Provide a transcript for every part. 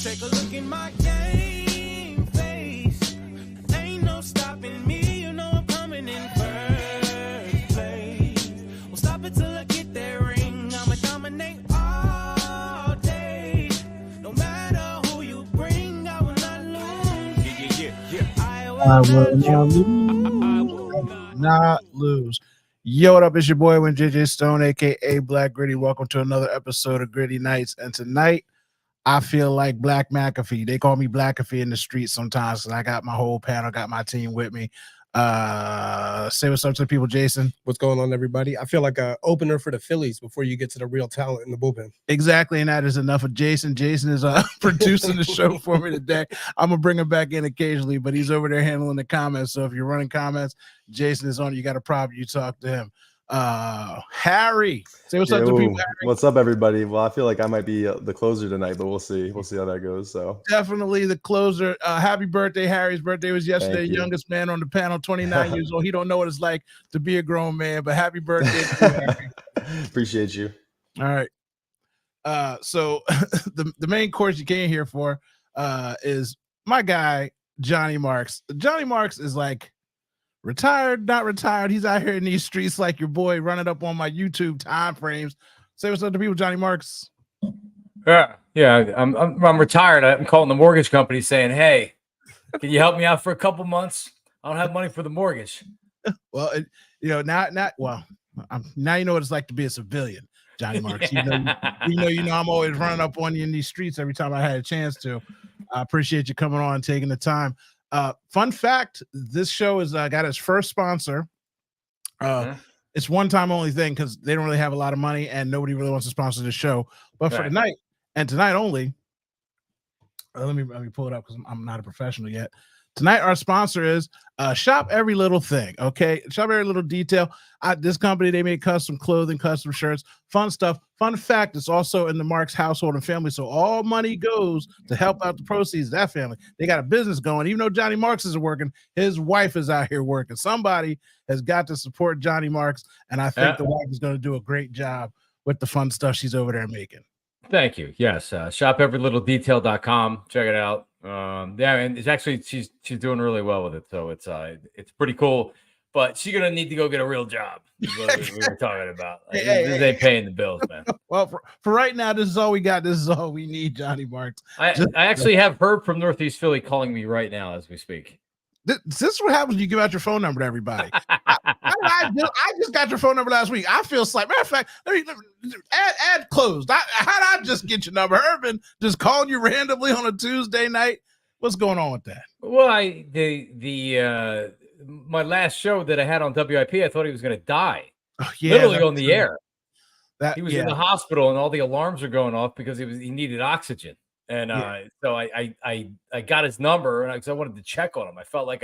Take a look in my game face. Ain't no stopping me. You know I'm coming in first place. Well, stop it till I get that ring. I'ma dominate all day. No matter who you bring, I will not lose. Yeah. I will not lose. Yo, what up? It's your boy, When JJ Stone, aka Black Gritty. Welcome to another episode of Gritty Nights. And tonight, I feel like Black McAfee. They call me Blackafee in the streets sometimes, and I got my whole panel, got my team with me. Say what's up to the people, Jason. What's going on, everybody? I feel like an opener for the Phillies before you get to the real talent in the bullpen. Exactly, and that is enough of Jason. Jason is producing the show for me today. I'm gonna bring him back in occasionally, but he's over there handling the comments. So if you're running comments, Jason is on. You got a problem, you talk to him. Harry, say what's up to people. Harry. What's up, everybody? Well, I feel like I might be the closer tonight, but we'll see how that goes. So definitely the closer. Happy birthday. Harry's birthday was yesterday. Youngest man on the panel, 29 years old. He don't know what it's like to be a grown man, but happy birthday to you, Harry. Appreciate you. All right. So the main course you came here for is my guy Johnny Marks. Johnny Marks is like retired, not retired. He's out here in these streets like your boy, running up on my YouTube time frames. Say what's up to people, Johnny Marks. Yeah, I'm retired. I'm calling the mortgage company saying, "Hey, can you help me out for a couple months? I don't have money for the mortgage." Well, now you know what it's like to be a civilian, Johnny Marks. Yeah. You know, I'm always running up on you in these streets every time I had a chance to. I appreciate you coming on and taking the time. Fun fact, this show has got its first sponsor. It's one-time only thing because they don't really have a lot of money and nobody really wants to sponsor the show. But for tonight and tonight only, let me pull it up because I'm not a professional yet. Tonight, our sponsor is Shop Every Little Thing. Okay, Shop Every Little Detail. This company, they make custom clothing, custom shirts, fun stuff. Fun fact, it's also in the Marks household and family, so all money goes to help out the proceeds of that family. They got a business going. Even though Johnny Marks isn't working, his wife is out here working. Somebody has got to support Johnny Marks, and I think the wife is going to do a great job with the fun stuff she's over there making. Thank you. Yes, shopeverylittledetail.com. Check it out. And it's actually she's doing really well with it, so it's pretty cool. But she's gonna need to go get a real job. Is what we were talking about. Like, this ain't paying the bills, man. Well, for right now, this is all we got. This is all we need, Johnny Marks. I actually have Herb from Northeast Philly calling me right now as we speak. This is what happens when you give out your phone number to everybody. I just got your phone number last week. I feel like, matter of fact, let me ad closed. How did I just get your number? Urban just called you randomly on a Tuesday night. What's going on with that? Well, my last show that I had on WIP, I thought he was going to die. Oh, yeah, literally on the air. He was in the hospital, and all the alarms are going off because he needed oxygen. And so I got his number, and I wanted to check on him. I felt like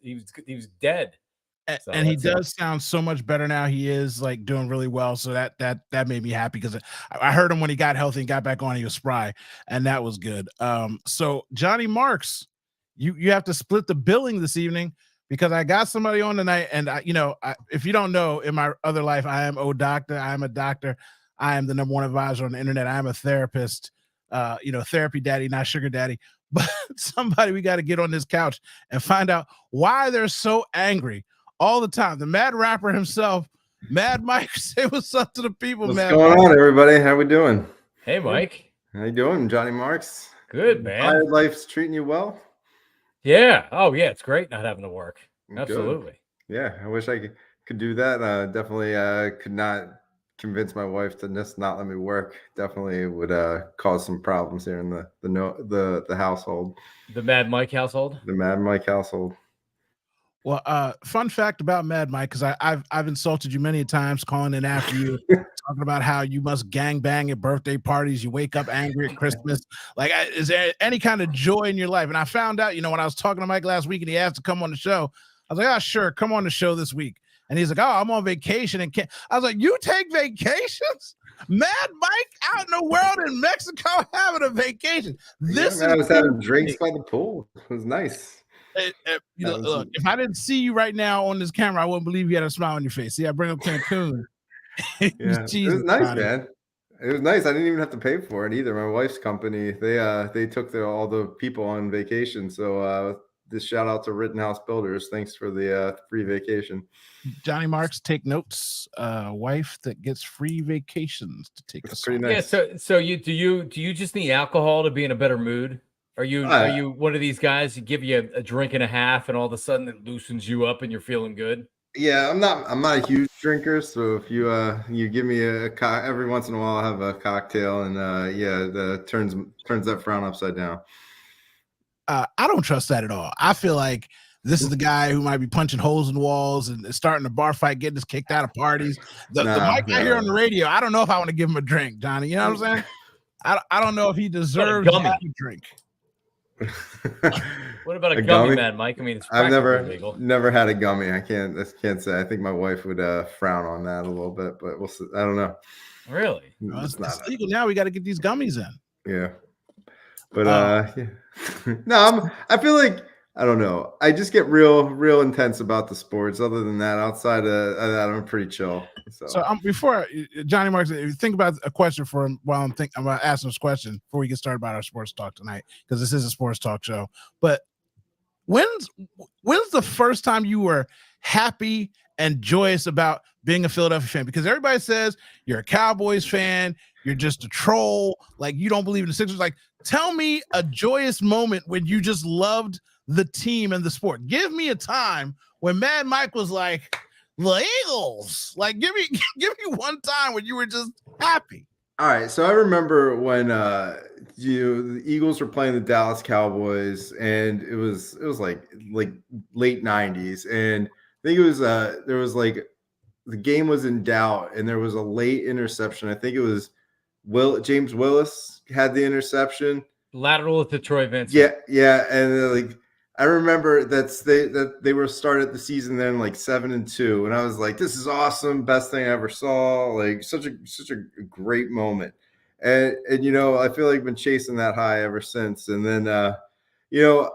he was dead. And he does sound so much better now. He is like doing really well. So that made me happy because I heard him when he got healthy and got back on. He was spry, and that was good. So Johnny Marks, you have to split the billing this evening because I got somebody on tonight. And if you don't know, in my other life, I am doctor. I am a doctor. I am the #1 advisor on the internet. I am a therapist. Therapy daddy, not sugar daddy. But we got to get on this couch and find out why they're so angry all the time. The mad rapper himself, Mad Mike, say what's up to the people. What's going on, everybody? How we doing? Hey, Mike. How you doing, Johnny Marks? Good, man. Tired life's treating you well? Yeah. Oh, yeah. It's great not having to work. Absolutely. Good. Yeah. I wish I could do that. Definitely could not convince my wife to just not let me work. Definitely would cause some problems here in the household. The Mad Mike household? The Mad Mike household. Well, fun fact about Mad Mike, because I've insulted you many times calling in after you, talking about how you must gangbang at birthday parties, you wake up angry at Christmas. Like, is there any kind of joy in your life? And I found out, when I was talking to Mike last week and he asked to come on the show, I was like, sure, come on the show this week. And he's like, I'm on vacation and can't. I was like, you take vacations? Mad Mike out in the world in Mexico having a vacation. I was having drinks by the pool. It was nice. Look, if I didn't see you right now on this camera, I wouldn't believe you had a smile on your face. See, I bring up Cancun. Yeah, it was nice, man. It was nice. I didn't even have to pay for it either. My wife's company, they took all the people on vacation. So this shout out to Rittenhouse Builders. Thanks for the free vacation. Johnny Marks, take notes. Wife that gets free vacations to take It's us. pretty nice. Yeah. So do you just need alcohol to be in a better mood? Are you one of these guys who give you a drink and a half and all of a sudden it loosens you up and you're feeling good? Yeah, I'm not a huge drinker, so if you give me every once in a while, I'll have a cocktail, and turns that frown upside down. I don't trust that at all. I feel like this is the guy who might be punching holes in walls and starting a bar fight, getting us kicked out of parties. The Mike I hear on the radio, I don't know if I want to give him a drink, Johnny. You know what I'm saying? I don't know if he deserves a drink. What about a gummy, man, Mike? I mean, it's I've never had a gummy. I can't say. I think my wife would frown on that a little bit, but we'll see. I don't know. Really? Well, it's legal now. We got to get these gummies in. Yeah, but yeah. No, I feel like I don't know. I just get real intense about the sports. Other than that, outside of that, I'm pretty chill. So before Johnny Marks, if you think about a question for him while I'm about asking this question before we get started about our sports talk tonight, because this is a sports talk show. But when's the first time you were happy and joyous about being a Philadelphia fan? Because everybody says you're a Cowboys fan, you're just a troll, like you don't believe in the Sixers. Like, tell me a joyous moment when you just loved the team and the sport. Give me a time when Mad Mike was like, the Eagles. Like, give me one time when you were just happy. All right, so I remember when the Eagles were playing the Dallas Cowboys, and it was like late 90s, and I think it was there was like the game was in doubt, and there was a late interception. I think it was James Willis had the interception. Lateral to Troy Vincent. Yeah, and I remember that they were started the season then like 7-2, and I was like, this is awesome, best thing I ever saw, like such a great moment. And I feel like I've been chasing that high ever since. And then I feel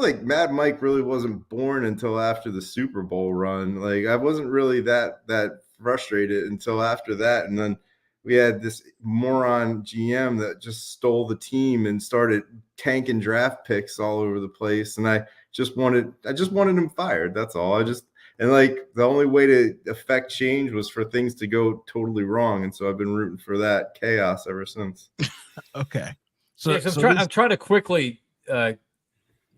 like Mad Mike really wasn't born until after the Super Bowl run. Like, I wasn't really that frustrated until after that. And then we had this moron GM that just stole the team and started tanking draft picks all over the place. And I just wanted him fired. That's all. And like the only way to affect change was for things to go totally wrong. And so I've been rooting for that chaos ever since. Okay. I'm trying to quickly and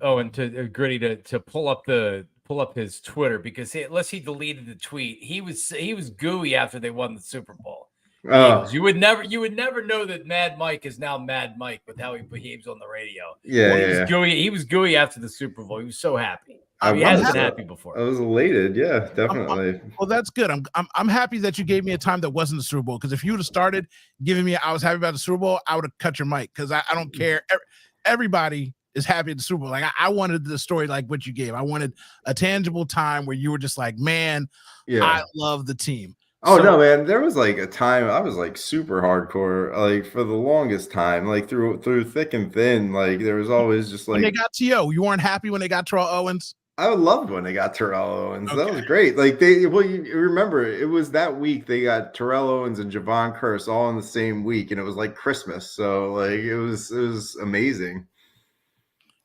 to Gritty to pull up his Twitter, because unless he deleted the tweet, he was gooey after they won the Super Bowl. You would never know that Mad Mike is now Mad Mike with how he behaves on the radio. He was gooey after the Super Bowl. He was so happy. He hasn't been happy before. I was elated. Yeah, definitely. Well, that's good. I'm happy that you gave me a time that wasn't the Super Bowl, because if you would have started giving me I was happy about the Super Bowl, I would have cut your mic, because I don't care. Everybody is happy at the Super Bowl. Like, I wanted the story like what you gave. I wanted a tangible time where you were just like, man, I love the team. No, man, there was like a time I was like super hardcore, like for the longest time, like through thick and thin. Like there was always just like, when they got T.O., you weren't happy when they got Terrell Owens? I loved when they got Terrell Owens. Okay. That was great. Like you remember, it was that week they got Terrell Owens and Javon Curse all in the same week, and it was like Christmas. So like it was amazing.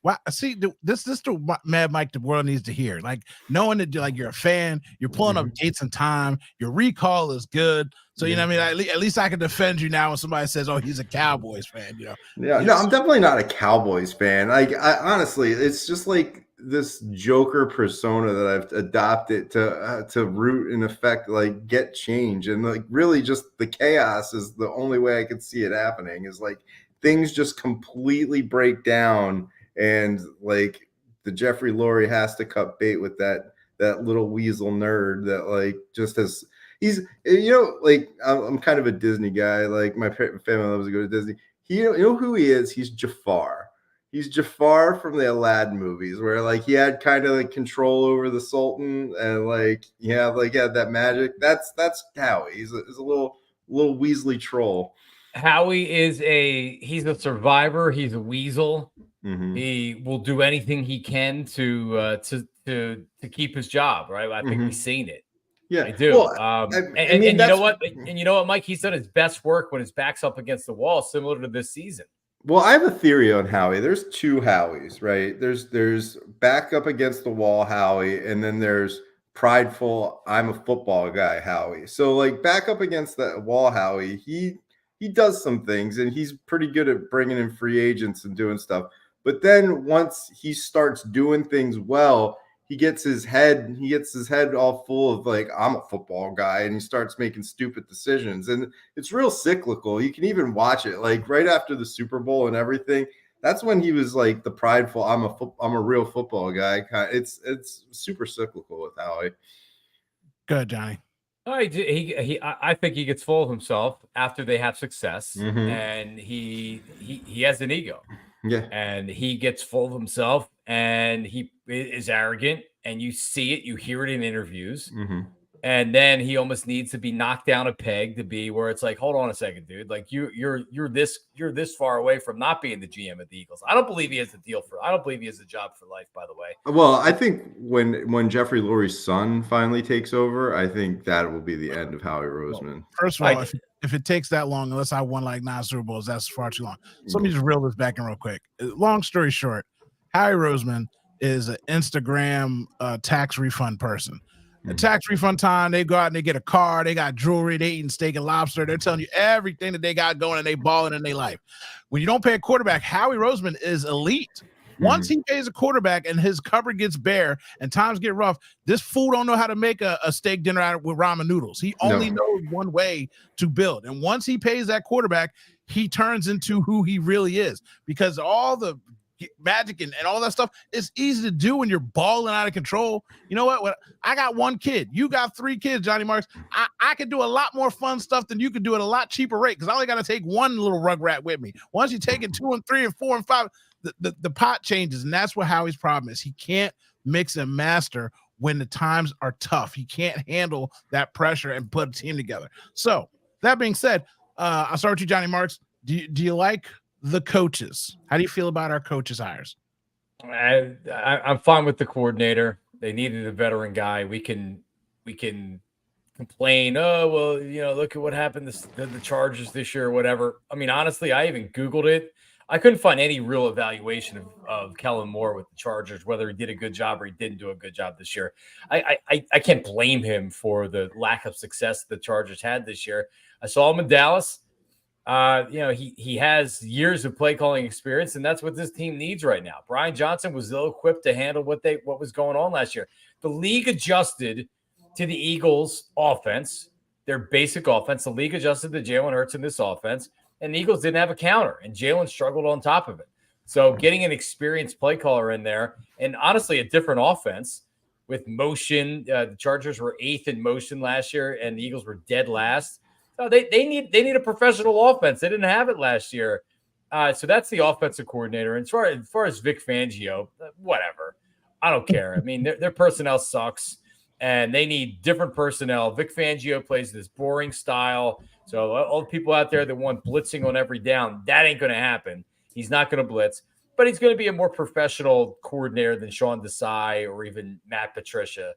Wow, see, this is the Mad Mike the world needs to hear. Like, knowing that you're a fan, you're pulling up dates and time, your recall is good. So you know what I mean? At least I can defend you now when somebody says, "Oh, he's a Cowboys fan." Yeah, no, I'm definitely not a Cowboys fan. Like, honestly, it's just like this Joker persona that I've adopted to root and affect, like, get change, and like really just the chaos is the only way I could see it happening. Is like things just completely break down. And like the Jeffrey Lurie has to cut bait with that little weasel nerd that like just has like I'm kind of a Disney guy. Like my family loves to go to Disney. You know who he is? He's Jafar. He's Jafar from the Aladdin movies, where like he had kind of like control over the Sultan and like he had that magic. That's Howie. He's a little Weasley troll. Howie he's a survivor. He's a weasel. Mm-hmm. He will do anything he can to keep his job, right? I think we've seen it. Yeah, I do. Well, And you know what? And you know what, Mike? He's done his best work when his back's up against the wall, similar to this season. Well, I have a theory on Howie. There's two Howies, right? There's back up against the wall Howie, and then there's prideful, I'm a football guy Howie. So like back up against that wall Howie, he does some things, and he's pretty good at bringing in free agents and doing stuff. But then once he starts doing things well, he gets his head all full of like, I'm a football guy, and he starts making stupid decisions. And it's real cyclical. You can even watch it like right after the Super Bowl and everything. That's when he was like the prideful, I'm a real football guy. It's super cyclical with Howie. Good, Johnny. I think he gets full of himself after they have success, Mhm. and he has an ego. Yeah. And he gets full of himself, and he is arrogant, and you see it, you hear it in interviews. Mm-hmm. And then he almost needs to be knocked down a peg to be where it's like, hold on a second, dude. Like you're this far away from not being the GM of the Eagles. I don't believe he has a job for life, by the way. Well, I think when Jeffrey Lurie's son finally takes over, I think that will be the end of Howie Roseman. First of all, if it takes that long, unless I won like 9 Super Bowls, that's far too long. So let me just reel this back in real quick. Long story short, Howie Roseman is an Instagram tax refund person. At tax refund time, they go out and they get a car, they got jewelry, they eating steak and lobster. They're telling you everything that they got going, and they balling in their life. When you don't pay a quarterback, Howie Roseman is elite. Once he pays a quarterback and his cupboard gets bare and times get rough, this fool don't know how to make a steak dinner out with ramen noodles. He only knows one way to build. And once he pays that quarterback, he turns into who he really is, because all the magic and all that stuff is easy to do when you're balling out of control. You know what? I got one kid. You got 3 kids, Johnny Marks. I could do a lot more fun stuff than you could do at a lot cheaper rate, because I only got to take one little rugrat with me. Once you're taking 2 and 3 and 4 and 5, the pot changes, and that's what Howie's problem is. He can't mix and master when the times are tough. He can't handle that pressure and put a team together. So that being said, I'll start with you, Johnny Marks. Do you like the coaches? How do you feel about our coaches hires? I'm fine with the coordinator. They needed a veteran guy. We can complain, oh well, look at what happened to the Chargers this year or whatever. I mean, honestly, I even Googled it. I couldn't find any real evaluation of Kellen Moore with the Chargers, whether he did a good job or he didn't do a good job this year. I can't blame him for the lack of success the Chargers had this year. I saw him in Dallas. He has years of play calling experience, and that's what this team needs right now. Brian Johnson was ill-equipped to handle what was going on last year. The league adjusted to the Eagles' offense, their basic offense. The league adjusted to Jalen Hurts in this offense, and the Eagles didn't have a counter, and Jalen struggled on top of it. So getting an experienced play caller in there, and honestly a different offense with motion. The Chargers were 8th in motion last year, and the Eagles were dead last. So they need a professional offense. They didn't have it last year. So that's the offensive coordinator. And as far as Vic Fangio, whatever. I don't care. I mean, their personnel sucks, and they need different personnel. Vic Fangio plays this boring style. So all the people out there that want blitzing on every down, that ain't going to happen. He's not going to blitz, but he's going to be a more professional coordinator than Sean Desai or even Matt Patricia.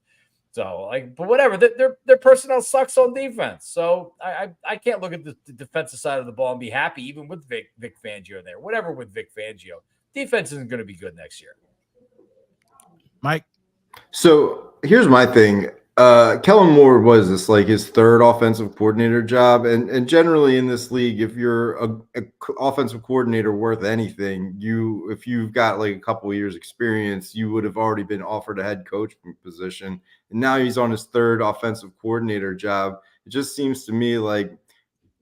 So, but whatever, their personnel sucks on defense. So I can't look at the defensive side of the ball and be happy, even with Vic Fangio there. Whatever with Vic Fangio, defense isn't going to be good next year. Mike? So here's my thing. Kellen Moore was this like his 3rd offensive coordinator job, and generally in this league, if you're a offensive coordinator worth anything, if you've got like a couple of years experience, you would have already been offered a head coach position, and now he's on his 3rd offensive coordinator job. It just seems to me like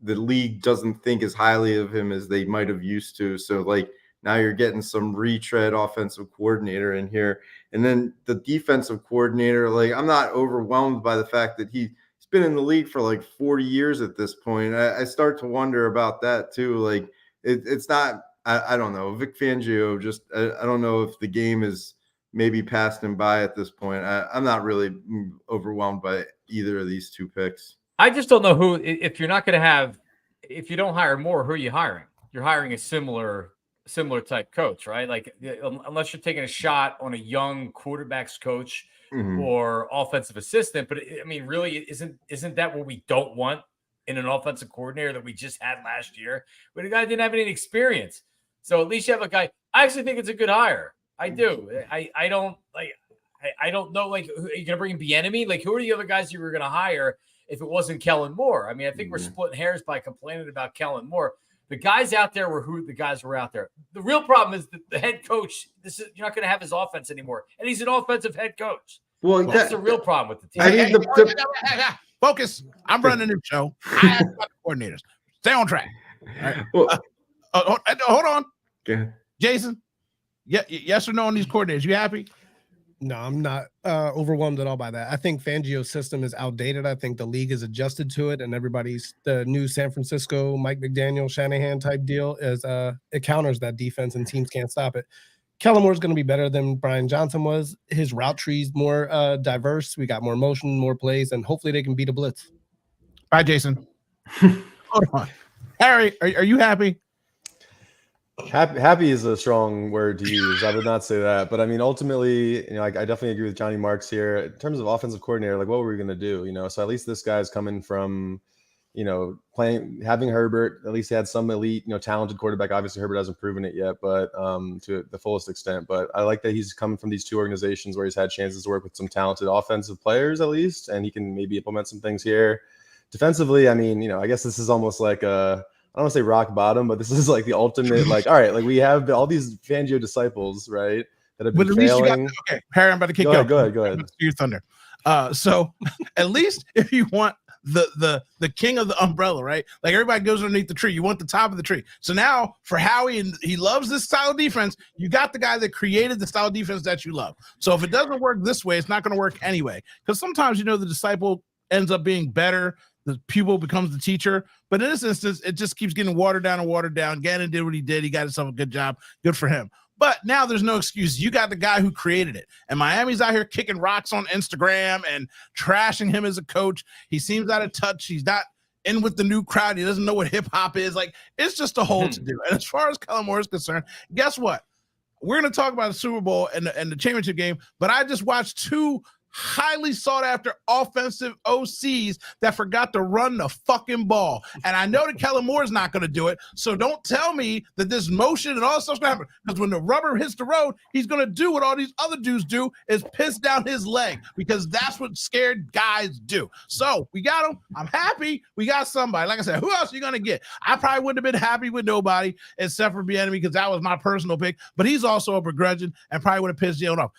the league doesn't think as highly of him as they might have used to. So like now you're getting some retread offensive coordinator in here. And then the defensive coordinator, like I'm not overwhelmed by the fact that he's been in the league for like 40 years at this point. I start to wonder about that too. Like it's not, I don't know. Vic Fangio I don't know if the game is maybe passed him by at this point. I'm not really overwhelmed by either of these 2 picks. I just don't know if you don't hire Moore, who are you hiring? You're hiring a similar similar type coach, right? Like unless you're taking a shot on a young quarterback's coach or offensive assistant, but I mean, really, isn't that what we don't want in an offensive coordinator that we just had last year? Where the guy didn't have any experience, so at least you have a guy. I actually think it's a good hire. I do. I don't like. I don't know. Like, are you gonna bring in Bieniemy? Like, who are the other guys you were gonna hire if it wasn't Kellen Moore? I mean, I think we're splitting hairs by complaining about Kellen Moore. The guys out there were who the guys were out there. The real problem is that the head coach. You're not going to have his offense anymore, and he's an offensive head coach. Well, that's the real problem with the team. I mean, focus. I'm running a new show. I asked about the coordinators. Stay on track. All right. Well, hold on, okay. Jason. Yes or no on these coordinators? You happy? No, I'm not overwhelmed at all by that. I think Fangio's system is outdated. I think the league is adjusted to it, and the new San Francisco Mike McDaniel Shanahan type deal is it counters that defense, and teams can't stop it. Kellen Moore's going to be better than Brian Johnson was. His route tree's more diverse. We got more motion, more plays, and hopefully they can beat a blitz. Bye, Jason. Hold on, Harry. Are you happy? Happy is a strong word to use. I would not say that, but I mean, ultimately, I definitely agree with Johnny Marks here in terms of offensive coordinator. Like, what were we going to do? So at least this guy's coming from, having Herbert. At least he had some elite, talented quarterback. Obviously, Herbert hasn't proven it yet, but to the fullest extent. But I like that he's coming from these two organizations where he's had chances to work with some talented offensive players at least, and he can maybe implement some things here. Defensively, I mean, I guess this is almost like I don't want to say rock bottom, but this is like the ultimate, like, all right, like we have all these Fangio disciples, right, that have been failing. Okay, Harry, I'm about to kick you. Go ahead. Your thunder. So at least if you want the king of the umbrella, right? Like everybody goes underneath the tree. You want the top of the tree. So now for Howie, and he loves this style of defense, you got the guy that created the style of defense that you love. So if it doesn't work this way, it's not going to work anyway. Because sometimes, the disciple ends up being better. The pupil becomes the teacher. But in this instance, it just keeps getting watered down. Gannon did what he did. He got himself a good job. Good for him. But now there's no excuse. You got the guy who created it. And Miami's out here kicking rocks on Instagram and trashing him as a coach. He seems out of touch. He's not in with the new crowd. He doesn't know what hip hop is. Like, it's just a whole to do. And as far as Kellen Moore is concerned, guess what? We're going to talk about the Super Bowl and the championship game, but I just watched two highly sought after offensive OCs that forgot to run the fucking ball. And I know that Kellen Moore is not going to do it. So don't tell me that this motion and all this stuff's going to happen. Because when the rubber hits the road, he's going to do what all these other dudes do, is piss down his leg, because that's what scared guys do. So we got him. I'm happy we got somebody. Like I said, who else are you going to get? I probably wouldn't have been happy with nobody except for Bieniemy, because that was my personal pick. But he's also a begrudging and probably would have pissed Jalen off.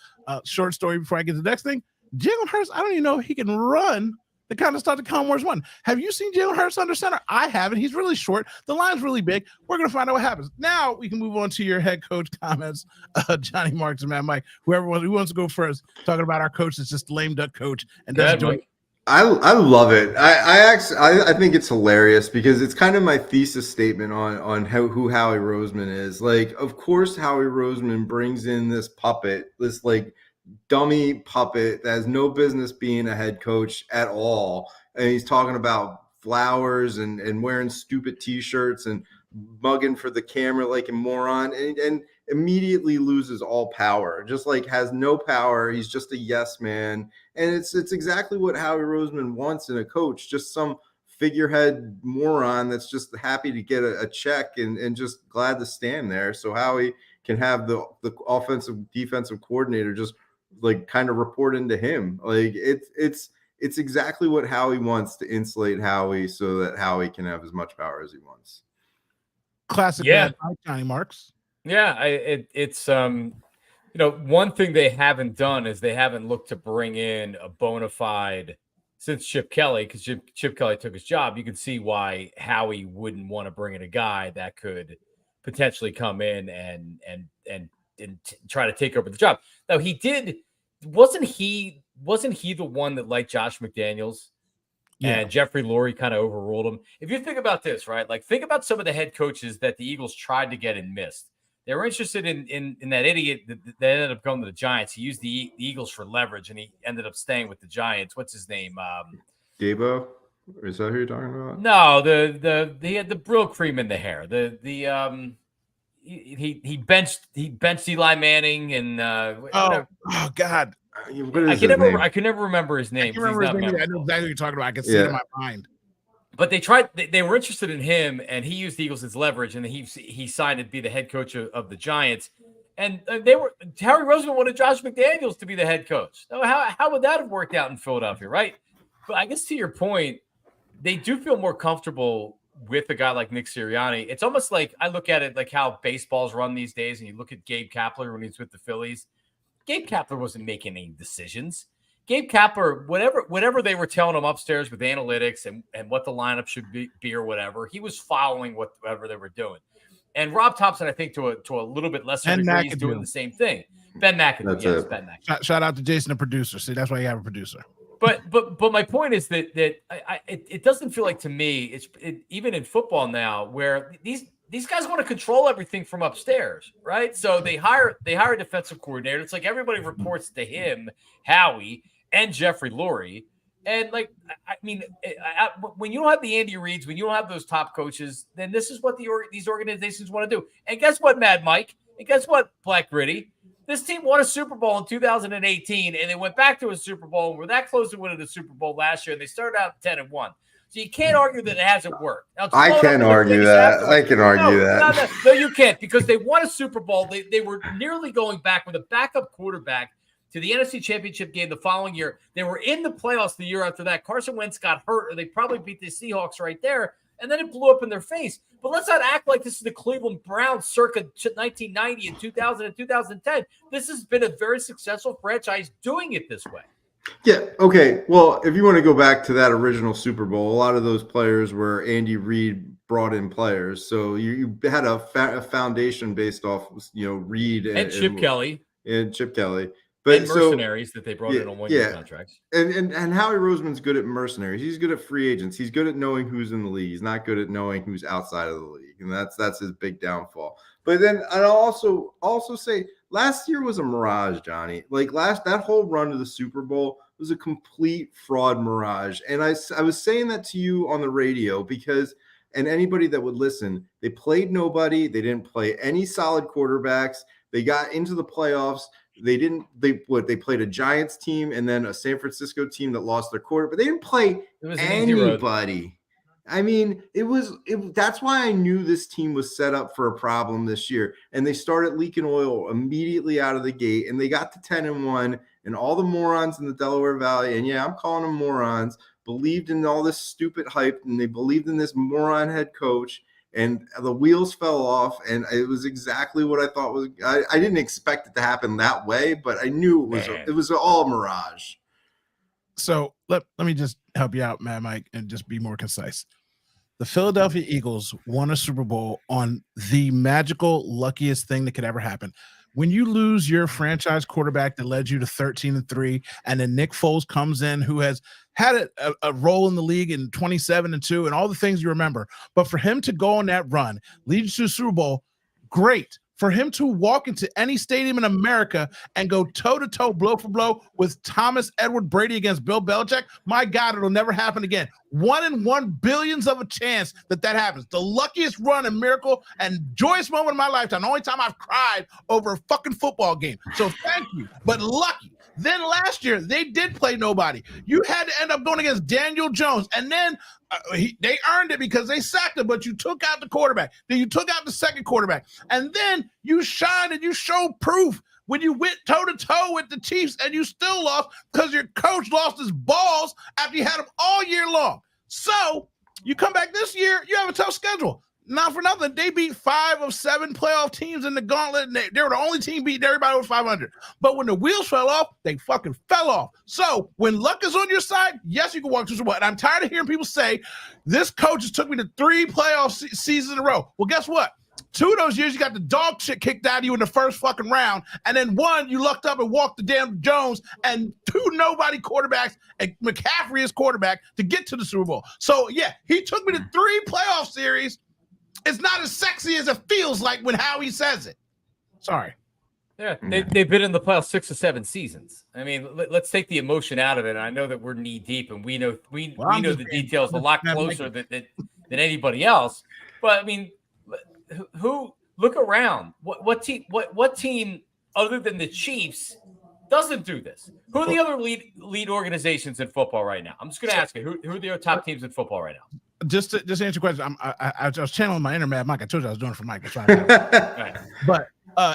Short story before I get to the next thing. Jalen Hurts, I don't even know if he can run the kind of stuff that Kellen Moore's won. Have you seen Jalen Hurts under center? I haven't. He's really short. The line's really big. We're going to find out what happens. Now we can move on to your head coach comments, Johnny Marks and Matt Mike. Who wants to go first, talking about our coach that's just lame duck coach and doesn't do it. I love it. I think it's hilarious, because it's kind of my thesis statement on who Howie Roseman is. Like, of course, Howie Roseman brings in this puppet, this like dummy puppet that has no business being a head coach at all. And he's talking about flowers and wearing stupid t-shirts and mugging for the camera like a moron, and immediately loses all power, just like has no power. He's just a yes man. And it's exactly what Howie Roseman wants in a coach, just some figurehead moron that's just happy to get a check and just glad to stand there. So Howie can have the offensive defensive coordinator just like kind of report into him. Like it's exactly what Howie wants, to insulate Howie so that Howie can have as much power as he wants. Classic. Johnny Marks. Yeah, it's one thing they haven't done is they haven't looked to bring in a bona fide, since Chip Kelly, because Chip Kelly took his job. You can see why Howie wouldn't want to bring in a guy that could potentially come in and try to take over the job. Now he did. Wasn't he the one that liked Josh McDaniels? Yeah. And Jeffrey Lurie kind of overruled him. If you think about this, right? Like, think about some of the head coaches that the Eagles tried to get and missed. They were interested in that idiot that ended up going to the Giants. He used the Eagles for leverage, and he ended up staying with the Giants. What's his name? Dabo? Is that who you're talking about? No, he had the brill cream in the hair. he benched Eli Manning and oh God, What is his name? I can never remember his name. I can't remember his He's not name either. I know memorable. exactly what you're talking about. I can see it in Yeah. my mind. But they were interested in him, and he used the Eagles as leverage, and he signed to be the head coach of the Giants. And Harry Roseman wanted Josh McDaniels to be the head coach. Now, how would that have worked out in Philadelphia, right? But I guess to your point, they do feel more comfortable with a guy like Nick Sirianni. It's almost like I look at it like how baseball's run these days, and you look at Gabe Kapler when he's with the Phillies. Gabe Kapler wasn't making any decisions. Gabe Kapler, whatever they were telling him upstairs with analytics and what the lineup should be or whatever, he was following whatever they were doing. And Rob Thompson, I think, to a little bit lesser Ben degree, is McAdoo. doing the same thing. Ben McAdoo, That's yes, it. Ben McAdoo. Shout out to Jason, the producer. See, that's why you have a producer. But my point is that it doesn't feel like to me even in football now where these guys want to control everything from upstairs, right? So they hire a defensive coordinator. It's like everybody reports to him, Howie, and Jeffrey Lurie. And like, I mean, when you don't have the Andy Reids, when you don't have those top coaches, then this is what these organizations want to do. And guess what, Mad Mike? And guess what, Black Gritty? This team won a Super Bowl in 2018, and they went back to a Super Bowl and were that close to winning the Super Bowl last year. And they started out 10-1. So you can't argue that it hasn't worked. Now, I can argue that. I can argue that. No, you can't, because they won a Super Bowl. They were nearly going back with a backup quarterback to the NFC Championship game the following year. They were in the playoffs the year after that. Carson Wentz got hurt, or they probably beat the Seahawks right there, and then it blew up in their face. But let's not act like this is the Cleveland Browns circa 1990 and 2000 and 2010. This has been a very successful franchise doing it this way. Yeah. Okay. Well, if you want to go back to that original Super Bowl, a lot of those players were Andy Reid brought in players. So you had a foundation based off, Reid And Chip Kelly. And Chip Kelly. But and mercenaries that they brought in on one-year contracts. And Howie Roseman's good at mercenaries. He's good at free agents. He's good at knowing who's in the league. He's not good at knowing who's outside of the league. And that's his big downfall. But then I'll also say last year was a mirage, Johnny. Like that whole run to the Super Bowl was a complete fraud mirage. And I was saying that to you on the radio because and anybody that would listen, they played nobody. They didn't play any solid quarterbacks. They got into the playoffs. They played a Giants team and then a San Francisco team that lost their quarter, but they didn't play anybody. I mean, that's why I knew this team was set up for a problem this year. And they started leaking oil immediately out of the gate, and they got to 10-1, and all the morons in the Delaware Valley, and yeah, I'm calling them morons, believed in all this stupid hype, and they believed in this moron head coach. And the wheels fell off, and it was exactly what I thought was. I didn't expect it to happen that way, but I knew it was all mirage. So let me just help you out, Matt Mike, and just be more concise. The Philadelphia Eagles won a Super Bowl on the magical, luckiest thing that could ever happen. When you lose your franchise quarterback that led you to 13-3, and then Nick Foles comes in, who has had a role in the league in 27-2 and all the things you remember. But for him to go on that run, lead you to the Super Bowl, great. For him to walk into any stadium in America and go toe-to-toe, blow for blow with Thomas Edward Brady against Bill Belichick, my God, it'll never happen again. 1 in 1 billions of a chance that happens. The luckiest run and miracle and joyous moment of my lifetime. The only time I've cried over a fucking football game. So thank you, but lucky. Then last year, they did play nobody. You had to end up going against Daniel Jones, and then they earned it because they sacked him, but you took out the quarterback. Then you took out the second quarterback, and then you shined and you showed proof when you went toe-to-toe with the Chiefs, and you still lost because your coach lost his balls after you had him all year long. So you come back this year, you have a tough schedule. Not for nothing, they beat 5 of 7 playoff teams in the gauntlet, and they were the only team beating everybody over 500. But when the wheels fell off, they fucking fell off. So when luck is on your side, yes, you can walk through some. And I'm tired of hearing people say, this coach has took me to 3 playoff seasons in a row. Well, guess what? 2 of those years, you got the dog shit kicked out of you in the first fucking round. And then 1, you lucked up and walked the damn Jones, and 2 nobody quarterbacks, and McCaffrey is quarterback to get to the Super Bowl. So, yeah, he took me to 3 playoff series. It's not as sexy as it feels like when Howie says it. Sorry. Yeah, they've been in the playoffs 6 or 7 seasons. I mean, let's take the emotion out of it. I know that we're knee deep, and we know the details a lot closer than anybody else. But I mean, who look around. What team other than the Chiefs doesn't do this? Who are the other lead organizations in football right now? I'm just going to ask you, who are the top teams in football right now? Just to answer your question, I was channeling my inner Mad Mike. I told you I was doing it for Mike. Right. But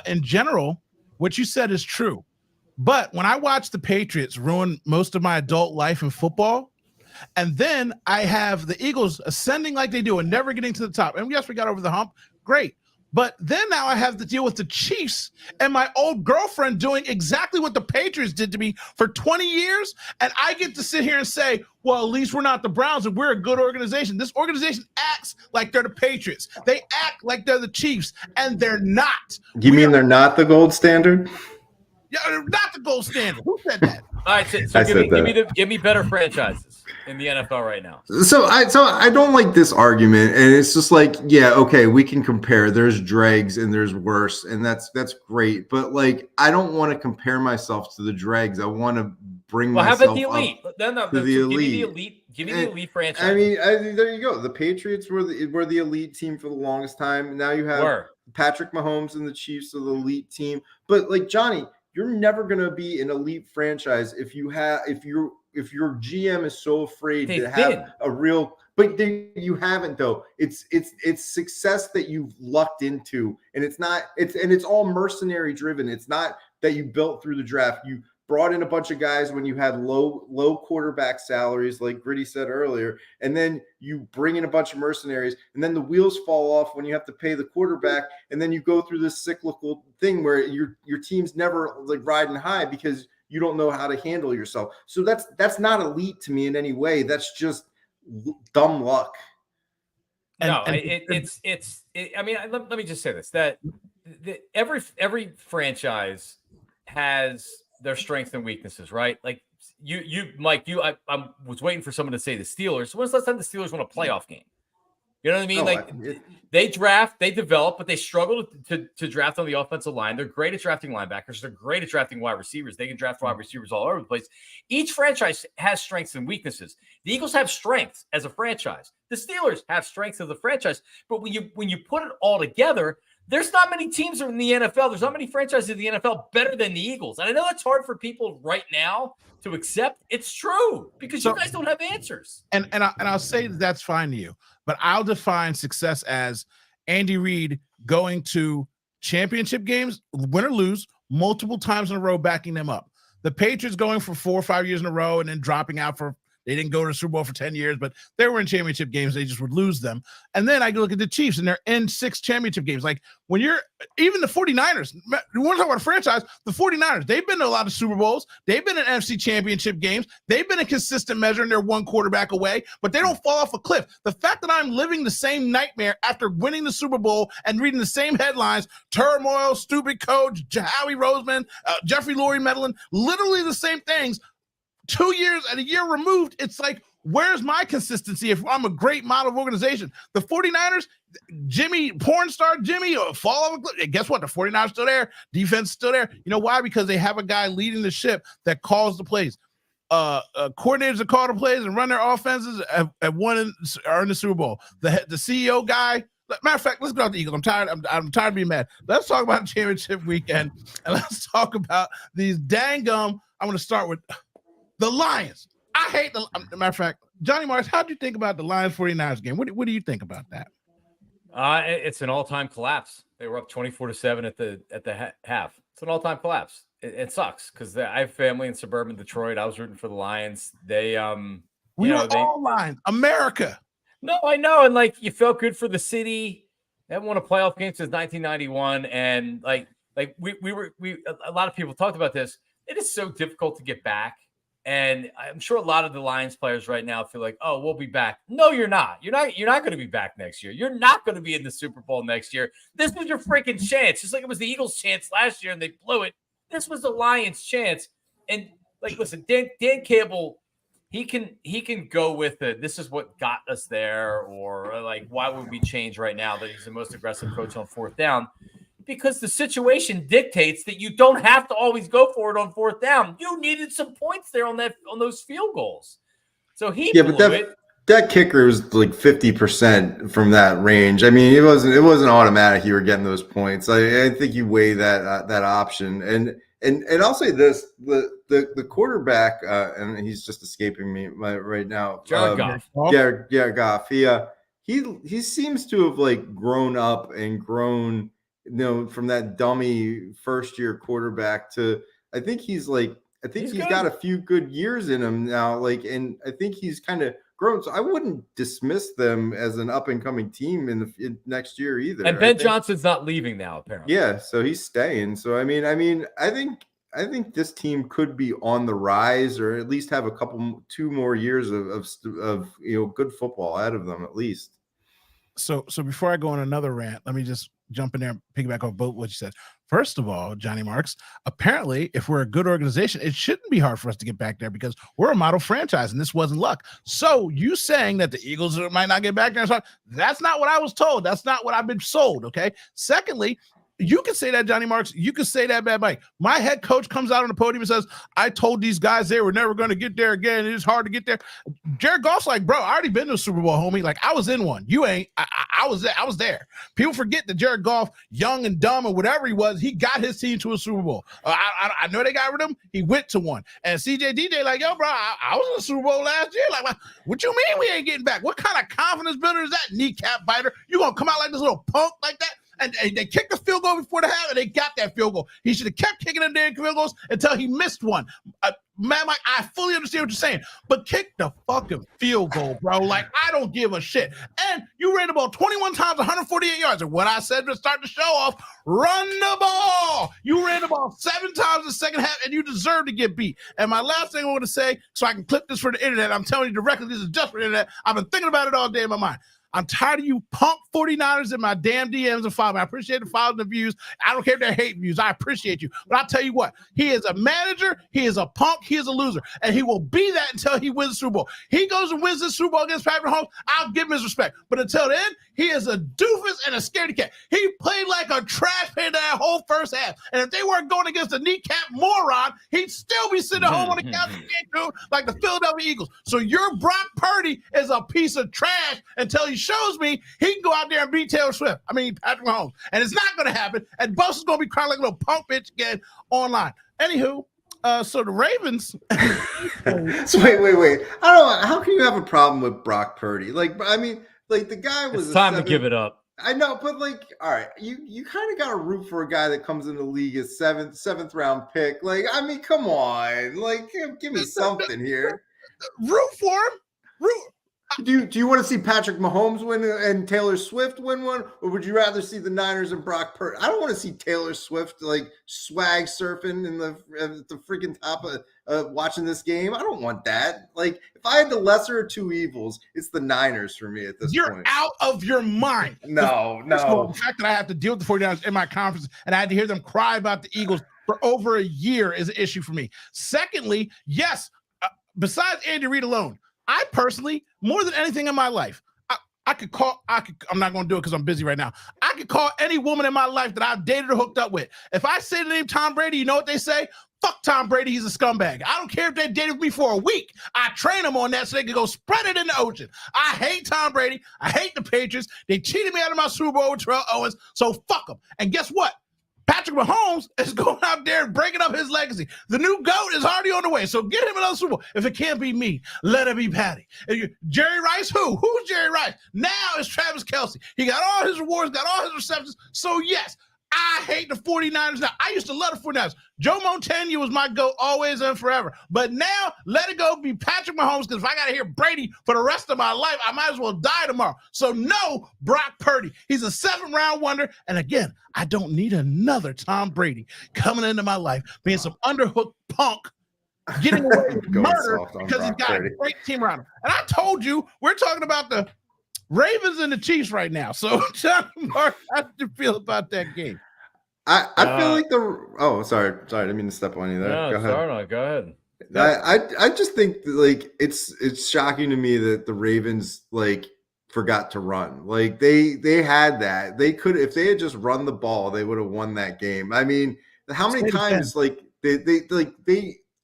in general, what you said is true. But when I watch the Patriots ruin most of my adult life in football, and then I have the Eagles ascending like they do and never getting to the top, and yes, we got over the hump, great. But then now I have to deal with the Chiefs and my old girlfriend doing exactly what the Patriots did to me for 20 years. And I get to sit here and say, well, at least we're not the Browns and we're a good organization. This organization acts like they're the Patriots. They act like they're the Chiefs, and they're not. You mean they're not the gold standard? Yeah, they're not the gold standard. Who said that? All right, so give me better franchises in the NFL right now. So I don't like this argument, and it's just like, yeah, okay, we can compare. There's dregs and there's worse, and that's great. But like, I don't want to compare myself to the dregs. I want to bring myself how about the elite? elite. Give me the elite franchise. I mean, there you go. The Patriots were the elite team for the longest time. Now you have Patrick Mahomes and the Chiefs are the elite team. But like, Johnny, you're never going to be an elite franchise if your GM is so afraid to have a real. But you haven't, though. It's success that you've lucked into, and it's all mercenary driven. It's not that you built through the draft. You brought in a bunch of guys when you had low quarterback salaries, like Gritty said earlier, and then you bring in a bunch of mercenaries, and then the wheels fall off when you have to pay the quarterback, and then you go through this cyclical thing where your team's never like riding high because you don't know how to handle yourself. So that's not elite to me in any way. That's just dumb luck. No, it's. I mean, let me just say this: that every franchise has their strengths and weaknesses, right? Like you, Mike, I was waiting for someone to say the Steelers. When's the last time the Steelers won a playoff game? You know what I mean? They draft, they develop, but they struggle to draft on the offensive line. They're great at drafting linebackers. They're great at drafting wide receivers. They can draft wide receivers all over the place. Each franchise has strengths and weaknesses. The Eagles have strengths as a franchise. The Steelers have strengths as a franchise. But when you put it all together, there's not many teams in the NFL. There's not many franchises in the NFL better than the Eagles. And I know that's hard for people right now to accept. It's true because you guys don't have answers. And I'll say that's fine to you, but I'll define success as Andy Reid going to championship games, win or lose, multiple times in a row, backing them up. The Patriots going for 4 or 5 years in a row and then dropping out they didn't go to the Super Bowl for 10 years, but they were in championship games. They just would lose them. And then I look at the Chiefs, and they're in 6 championship games. Like, when even the 49ers, we want to talk about a franchise, the 49ers, they've been to a lot of Super Bowls. They've been in NFC championship games. They've been a consistent measure, and they're one quarterback away, but they don't fall off a cliff. The fact that I'm living the same nightmare after winning the Super Bowl and reading the same headlines, turmoil, stupid coach, Howie Roseman, Jeffrey Lurie meddling, literally the same things, 2 years and a year removed, it's like, where's my consistency if I'm a great model of organization? The 49ers, porn star Jimmy, fall off a cliff. Guess what? The 49ers still there. Defense still there. You know why? Because they have a guy leading the ship that calls the plays. Coordinators that call the plays and run their offenses have won and are in the Super Bowl. The CEO guy. Matter of fact, let's go out the Eagles. I'm tired. I'm tired of being mad. Let's talk about championship weekend, and let's talk about these I'm going to start with the Lions. I hate matter of fact, Johnny Marks, how do you think about the Lions 49ers game? What do you think about that? It's an all-time collapse. They were up 24-7 at the half. It's an all-time collapse. It sucks because I have family in suburban Detroit. I was rooting for the Lions. They all Lions. America. No, I know, and like you felt good for the city. They haven't won a playoff game since 1991, and like we a lot of people talked about this. It is so difficult to get back. And I'm sure a lot of the Lions players right now feel like, oh, we'll be back. No, you're not. You're not going to be back next year. You're not going to be in the Super Bowl next year. This was your freaking chance. Just like it was the Eagles' chance last year and they blew it. This was the Lions' chance. And like, listen, Dan Campbell, he can go with it. This is what got us there, or like, why would we change right now that he's the most aggressive coach on 4th down? Because the situation dictates that you don't have to always go for it on 4th down. You needed some points there on those field goals. So he blew it. That kicker was like 50% from that range. I mean, it wasn't automatic you were getting those points. I think you weigh that option. And I'll say this: the quarterback, and he's just escaping me right now. Jared Goff. Yeah, Goff. He seems to have like grown up and grown, from that dummy first year quarterback to I think he's got a few good years in him now. Like, and I think he's kind of grown. So I wouldn't dismiss them as an up and coming team in next year either. And Ben Johnson's not leaving now, apparently. Yeah, so he's staying. So I think this team could be on the rise, or at least have two more years of good football out of them at least. So before I go on another rant, let me just jump in there and piggyback off both what you said. First of all, Johnny Marks, apparently, if we're a good organization, it shouldn't be hard for us to get back there because we're a model franchise and this wasn't luck. So you saying that the Eagles might not get back there, that's not what I was told. That's not what I've been sold, okay? Secondly, you can say that, Johnny Marks. You can say that, Bad Mike. My head coach comes out on the podium and says, I told these guys they were never going to get there again. It's hard to get there. Jared Goff's like, bro, I already been to a Super Bowl, homie. Like, I was in one. You ain't. I was there. People forget that Jared Goff, young and dumb or whatever he was, he got his team to a Super Bowl. I know they got rid of him. He went to one. And CJ DJ like, yo, bro, I was in the Super Bowl last year. Like, what you mean we ain't getting back? What kind of confidence builder is that, kneecap biter? You going to come out like this little punk like that? And they kicked the field goal before the half, and they got that field goal. He should have kept kicking them damn field goals until he missed one. Man, Mike, I fully understand what you're saying, but kick the fucking field goal, bro. Like, I don't give a shit. And you ran the ball 21 times, 148 yards. And what I said to start the show off, run the ball. You ran the ball 7 times in the second half, and you deserve to get beat. And my last thing I want to say, so I can clip this for the internet, I'm telling you directly, this is just for the internet. I've been thinking about it all day in my mind. I'm tired of you punk 49ers in my damn DMs and follow me. I appreciate the follows and the views. I don't care if they're hate views. I appreciate you. But I'll tell you what, he is a manager, he is a punk, he is a loser. And he will be that until he wins the Super Bowl. He goes and wins the Super Bowl against Patrick Mahomes, I'll give him his respect. But until then, he is a doofus and a scaredy cat. He played like a trash can that whole first half. And if they weren't going against a kneecap moron, he'd still be sitting at home on the couch like the Philadelphia Eagles. So your Brock Purdy is a piece of trash until he shows me he can go out there and beat Patrick Mahomes. And it's not going to happen. And Bosa's going to be crying like a little punk bitch again online. Anywho, so the Ravens. So wait. I don't know. How can you have a problem with Brock Purdy? Like, I mean, like the guy was. It's time to give it up. I know, but like, all right, you kind of got to root for a guy that comes in the league as seventh round pick. Like, I mean, come on, like, give me something here. Root for him. Root. Do you want to see Patrick Mahomes win and Taylor Swift win one, or would you rather see the Niners and Brock Purdy? I don't want to see Taylor Swift like swag surfing in the freaking top of watching this game. I don't want that. Like, if I had the lesser of two evils, it's the Niners for me at this point. You're out of your mind. No. The fact that I have to deal with the 49ers in my conference and I had to hear them cry about the Eagles for over a year is an issue for me. Secondly, yes, besides Andy Reid alone, I personally, more than anything in my life, I'm not going to do it because I'm busy right now. I could call any woman in my life that I've dated or hooked up with. If I say the name Tom Brady, you know what they say? Fuck Tom Brady, he's a scumbag. I don't care if they dated with me for a week. I train them on that so they can go spread it in the ocean. I hate Tom Brady. I hate the Patriots. They cheated me out of my Super Bowl with Terrell Owens, so fuck them. And guess what? Patrick Mahomes is going out there and breaking up his legacy. The new GOAT is already on the way, so get him another Super Bowl. If it can't be me, let it be Patty. Jerry Rice, who? Who's Jerry Rice? Now it's Travis Kelce. He got all his rewards, got all his receptions. So, yes, I hate the 49ers now. I used to love the 49ers. Joe Montana was my GOAT always and forever. But now, let it go be Patrick Mahomes, because if I got to hear Brady for the rest of my life, I might as well die tomorrow. So, no, Brock Purdy. He's a 7th-round wonder. And again, I don't need another Tom Brady coming into my life, being some underhook punk, getting away with murder because he's got a great team around him. And I told you, we're talking about the Ravens and the Chiefs right now. So, John Mark, how did you feel about that game? I feel like sorry, I didn't mean to step on you there. No, go ahead. I just think that, like, it's shocking to me that the Ravens like forgot to run. Like they had that. They could, if they had just run the ball, they would have won that game. I mean, how many times like they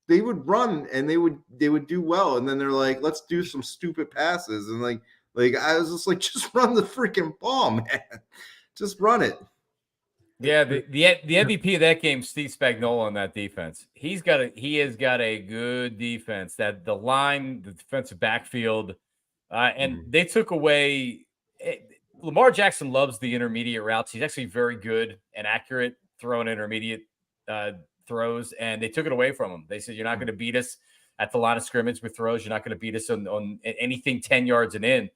run and they would do well, and then they're like, let's do some stupid passes, and like I was just like, just run the freaking ball, man, just run it. Yeah, the MVP of that game, Steve Spagnuolo on that defense. He has got a good defense. That the line, the defensive backfield, and they took away. Lamar Jackson loves the intermediate routes. He's actually very good and accurate throwing intermediate throws, and they took it away from him. They said, "You're not going to beat us at the line of scrimmage with throws. You're not going to beat us on anything 10 yards and in."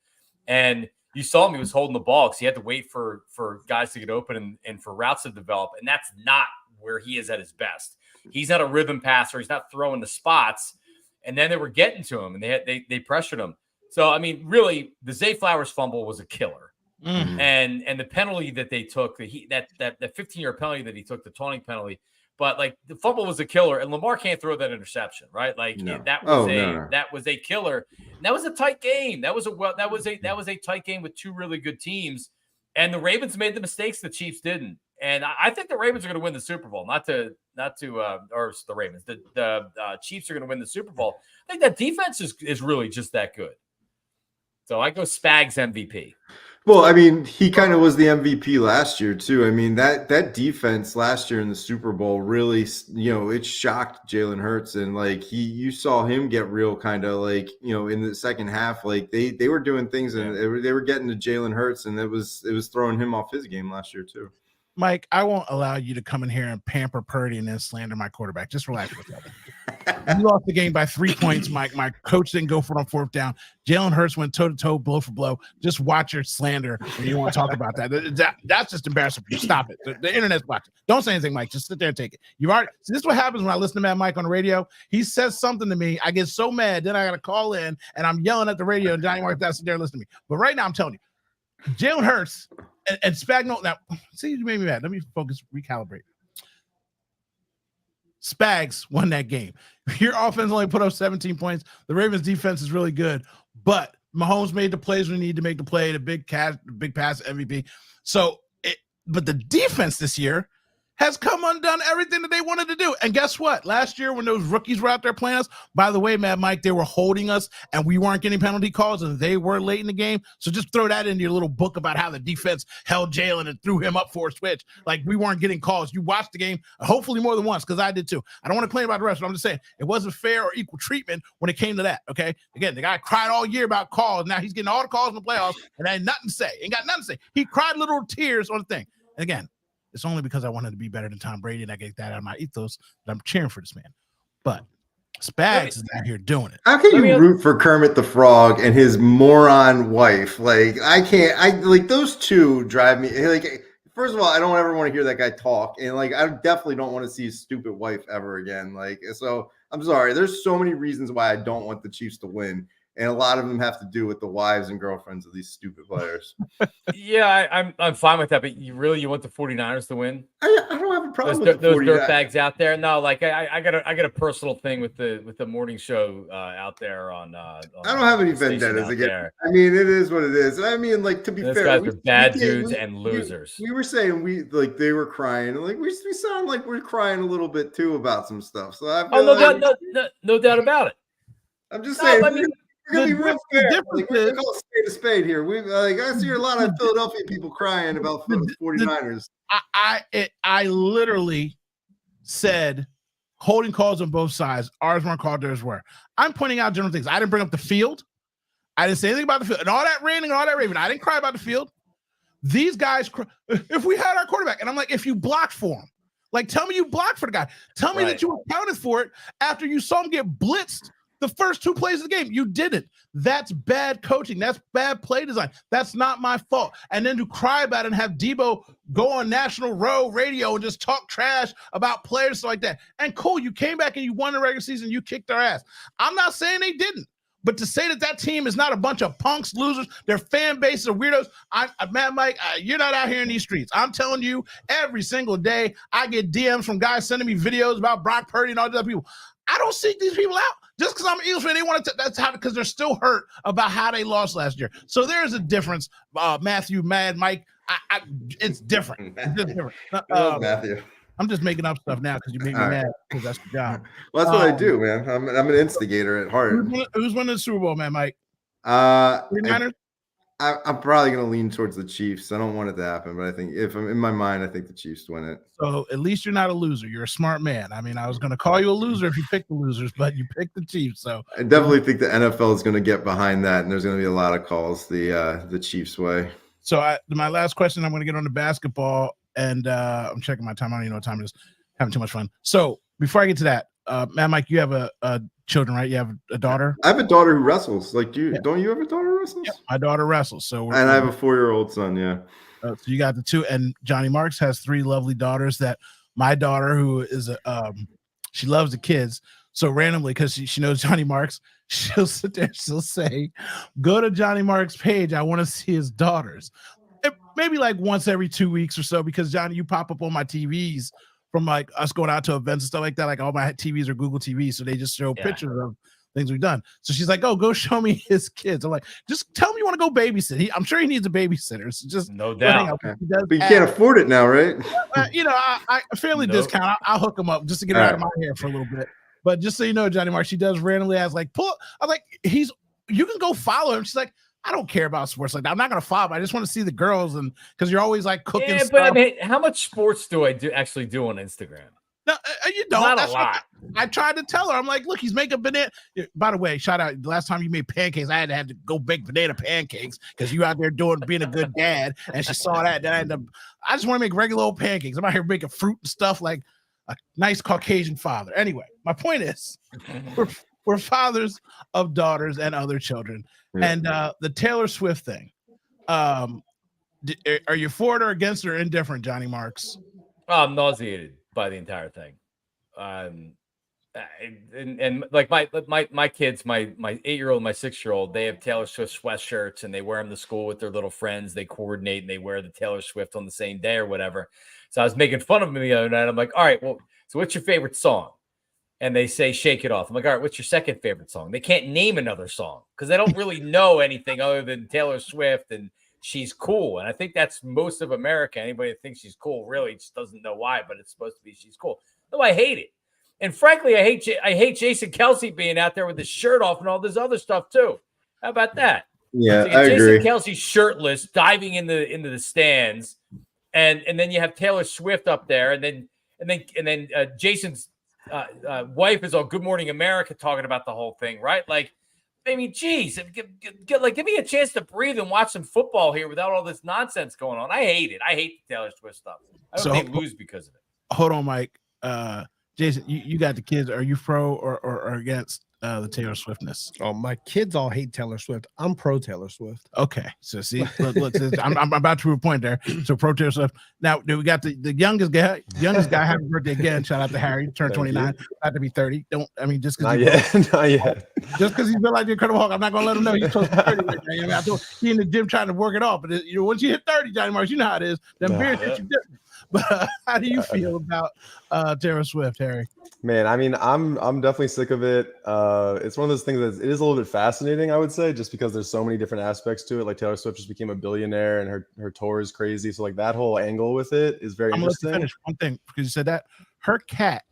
And you saw him; he was holding the ball because he had to wait for guys to get open and for routes to develop. And that's not where he is at his best. He's not a rhythm passer. He's not throwing the spots. And then they were getting to him, and they pressured him. So I mean, really, the Zay Flowers fumble was a killer. And the penalty that they took, that 15-yard penalty that he took, the taunting penalty. But like the fumble was a killer, and Lamar can't throw that interception, right? Like that was a killer. And that was a tight game. That was a tight game with two really good teams, and the Ravens made the mistakes the Chiefs didn't. And I think the Ravens are going to win the Super Bowl. Or the Ravens. The Chiefs are going to win the Super Bowl. I think that defense is really just that good. So I go Spags MVP. Well, I mean, he kind of was the MVP last year too. I mean, that defense last year in the Super Bowl really, it shocked Jalen Hurts, and like you saw him get real kind of like, in the second half, like they were doing things and they were getting to Jalen Hurts, and it was throwing him off his game last year too. Mike, I won't allow you to come in here and pamper Purdy and then slander my quarterback. Just relax with that. You lost the game by 3 points, Mike. My coach didn't go for it on fourth down. Jalen Hurts went toe-to-toe, blow for blow. Just watch your slander when you want to talk about that. That's just embarrassing for you. Stop it. The internet's watching. Don't say anything, Mike. Just sit there and take it. So this is what happens when I listen to Mad Mike on the radio. He says something to me. I get so mad. Then I got to call in, and I'm yelling at the radio, and Johnny Marks has to sit there and listen to me. But right now, I'm telling you, Jalen Hurts and Spagnuolo. Now, see, you made me mad. Let me focus, recalibrate. Spags won that game. Your offense only put up 17 points. The Ravens defense is really good, but Mahomes made the plays when he needed to make the play, the big pass MVP. But the defense this year has come undone everything that they wanted to do. And guess what? Last year when those rookies were out there playing us, by the way, Mad Mike, they were holding us and we weren't getting penalty calls and they were late in the game. So just throw that into your little book about how the defense held Jalen and threw him up for a switch. Like we weren't getting calls. You watched the game, hopefully more than once, because I did too. I don't want to complain about the rest, but I'm just saying it wasn't fair or equal treatment when it came to that, okay? Again, the guy cried all year about calls. Now he's getting all the calls in the playoffs and ain't nothing to say. Ain't got nothing to say. He cried little tears on the thing. And again, it's only because I wanted to be better than Tom Brady and I get that out of my ethos that I'm cheering for this man. But Spags is out here doing it. How can you root for Kermit the Frog and his moron wife? Like, like those two drive me. Like, first of all, I don't ever want to hear that guy talk. And like, I definitely don't want to see his stupid wife ever again. Like, so I'm sorry. There's so many reasons why I don't want the Chiefs to win. And a lot of them have to do with the wives and girlfriends of these stupid players. Yeah, I'm fine with that. But you want the 49ers to win? I don't have a problem with those dirtbags out there. No, like I got a personal thing with the morning show out there on. I don't have any vendettas again. There. I mean, it is what it is. I mean, like to be fair, guys are bad dudes and losers. We were saying they were crying. Like we sound like we're crying a little bit too about some stuff. So I feel no doubt about it. I'm just saying. We're gonna be real fair. Like, we're gonna call a spade a spade here. I see a lot of Philadelphia people crying about the 49ers. I literally said holding calls on both sides. Ours weren't called, theirs were. I'm pointing out general things. I didn't bring up the field. I didn't say anything about the field. And all that raining and all that raving. I didn't cry about the field. These guys, if we had our quarterback, and I'm like, if you blocked for him, like tell me you blocked for the guy. Tell me that you accounted for it after you saw him get blitzed the first 2 plays of the game. You didn't. That's bad coaching. That's bad play design. That's not my fault. And then to cry about it and have Debo go on national radio and just talk trash about players like that. And cool, you came back and you won the regular season. You kicked our ass. I'm not saying they didn't. But to say that team is not a bunch of punks, losers, their fan base are weirdos, Mad Mike, you're not out here in these streets. I'm telling you, every single day, I get DMs from guys sending me videos about Brock Purdy and all these other people. I don't seek these people out. Just because I'm an Eagles fan, they want to. That's how, because they're still hurt about how they lost last year. So there's a difference, Matthew, Mad Mike. It's different. It's just different. Matthew. I'm just making up stuff now because you made me All right. mad because that's your job. Well, that's what I do, man. I'm an instigator at heart. Who's winning the Super Bowl, man, Mike? 49ers? I'm probably going to lean towards the Chiefs. I don't want it to happen, but I think if I'm in my mind, I think the Chiefs win it. So at least you're not a loser. You're a smart man. I mean, I was going to call you a loser if you picked the losers, but you picked the Chiefs. So I definitely think the NFL is going to get behind that, and there's going to be a lot of calls the Chiefs' way. So my last question, I'm going to get on the basketball, and I'm checking my time. I don't even know what time it is. Having too much fun. So before I get to that, man, Mike, you have a children, right? You have a daughter? I have a daughter who wrestles. Like, don't you have a daughter who wrestles? Yeah, my daughter wrestles. So and I have a 4-year-old son. Yeah. So you got the two, and Johnny Marks has 3 lovely daughters. That my daughter, who is she loves the kids. So randomly, because she knows Johnny Marks, she'll sit there, she'll say, "Go to Johnny Marks' page. I want to see his daughters." Maybe like once every 2 weeks or so, because Johnny, you pop up on my TVs from like us going out to events and stuff like that. Like all my TVs are Google TVs, so they just show pictures of things we've done. So she's like, "Oh, go show me his kids." I'm like, "Just tell him you want to go babysit." I'm sure he needs a babysitter. So just no doubt. But you can't afford it now, right? I fairly discount. I'll hook him up just to get it out of my hair for a little bit. But just so you know, Johnny Mark, she does randomly ask, like, pull. I'm like, you can go follow him. She's like, "I don't care about sports like that. I'm not gonna follow him. I just want to see the girls." And because you're always like cooking. Yeah, but I mean, how much sports do I actually do on Instagram? No, you don't. Not a lot. I tried to tell her. I'm like, "Look, he's making banana." By the way, shout out. The last time you made pancakes, I had to go bake banana pancakes because you out there being a good dad. And she saw that. Then I just want to make regular old pancakes. I'm out here making fruit and stuff like a nice Caucasian father. Anyway, my point is, we're fathers of daughters and other children. Yeah. And the Taylor Swift thing. Are you for it or against it or indifferent, Johnny Marks? I'm nauseated by the entire thing. And like my kids, my 8-year-old, my 6-year-old, they have Taylor Swift sweatshirts and they wear them to school with their little friends. They coordinate and they wear the Taylor Swift on the same day or whatever. So I was making fun of them the other night. I'm like, "All right, well, so what's your favorite song?" And they say "Shake It Off." I'm like, "All right, what's your second favorite song?" They can't name another song because they don't really know anything other than Taylor Swift and she's cool. And I think that's most of America. Anybody that thinks she's cool really just doesn't know why, but it's supposed to be she's cool. No, I hate it. And frankly, I hate Jason Kelce being out there with his shirt off and all this other stuff too. How about that? Yeah, so I agree. Jason Kelce shirtless, diving into the stands, and then you have Taylor Swift up there, and then Jason's wife is on Good Morning America talking about the whole thing, right? Like, I mean, geez, give me a chance to breathe and watch some football here without all this nonsense going on. I hate it. I hate the Taylor Swift stuff. I don't think lose because of it. Hold on, Mike. Jason, you got the kids. Are you pro or against the Taylor Swiftness? Oh, my kids all hate Taylor Swift. I'm pro Taylor Swift. Okay, so see, look I'm about to prove a point there. So pro Taylor Swift. Now, we got the youngest guy. Happy birthday again! Shout out to Harry. Turned 29. About to be 30. Just because not yet. Just because he feel like the Incredible Hulk, I'm not gonna let him know he's supposed to be 30 right now. I mean, he in the gym trying to work it off, but once you hit 30, Johnny Marks, you know how it is. Them beers hit you different. But how do you feel about Taylor Swift, Harry? Man, I mean, I'm definitely sick of it. It's one of those things that it is a little bit fascinating, I would say, just because there's so many different aspects to it. Like Taylor Swift just became a billionaire, and her tour is crazy. So like that whole angle with it is very interesting. I'm gonna finish one thing because you said that her cat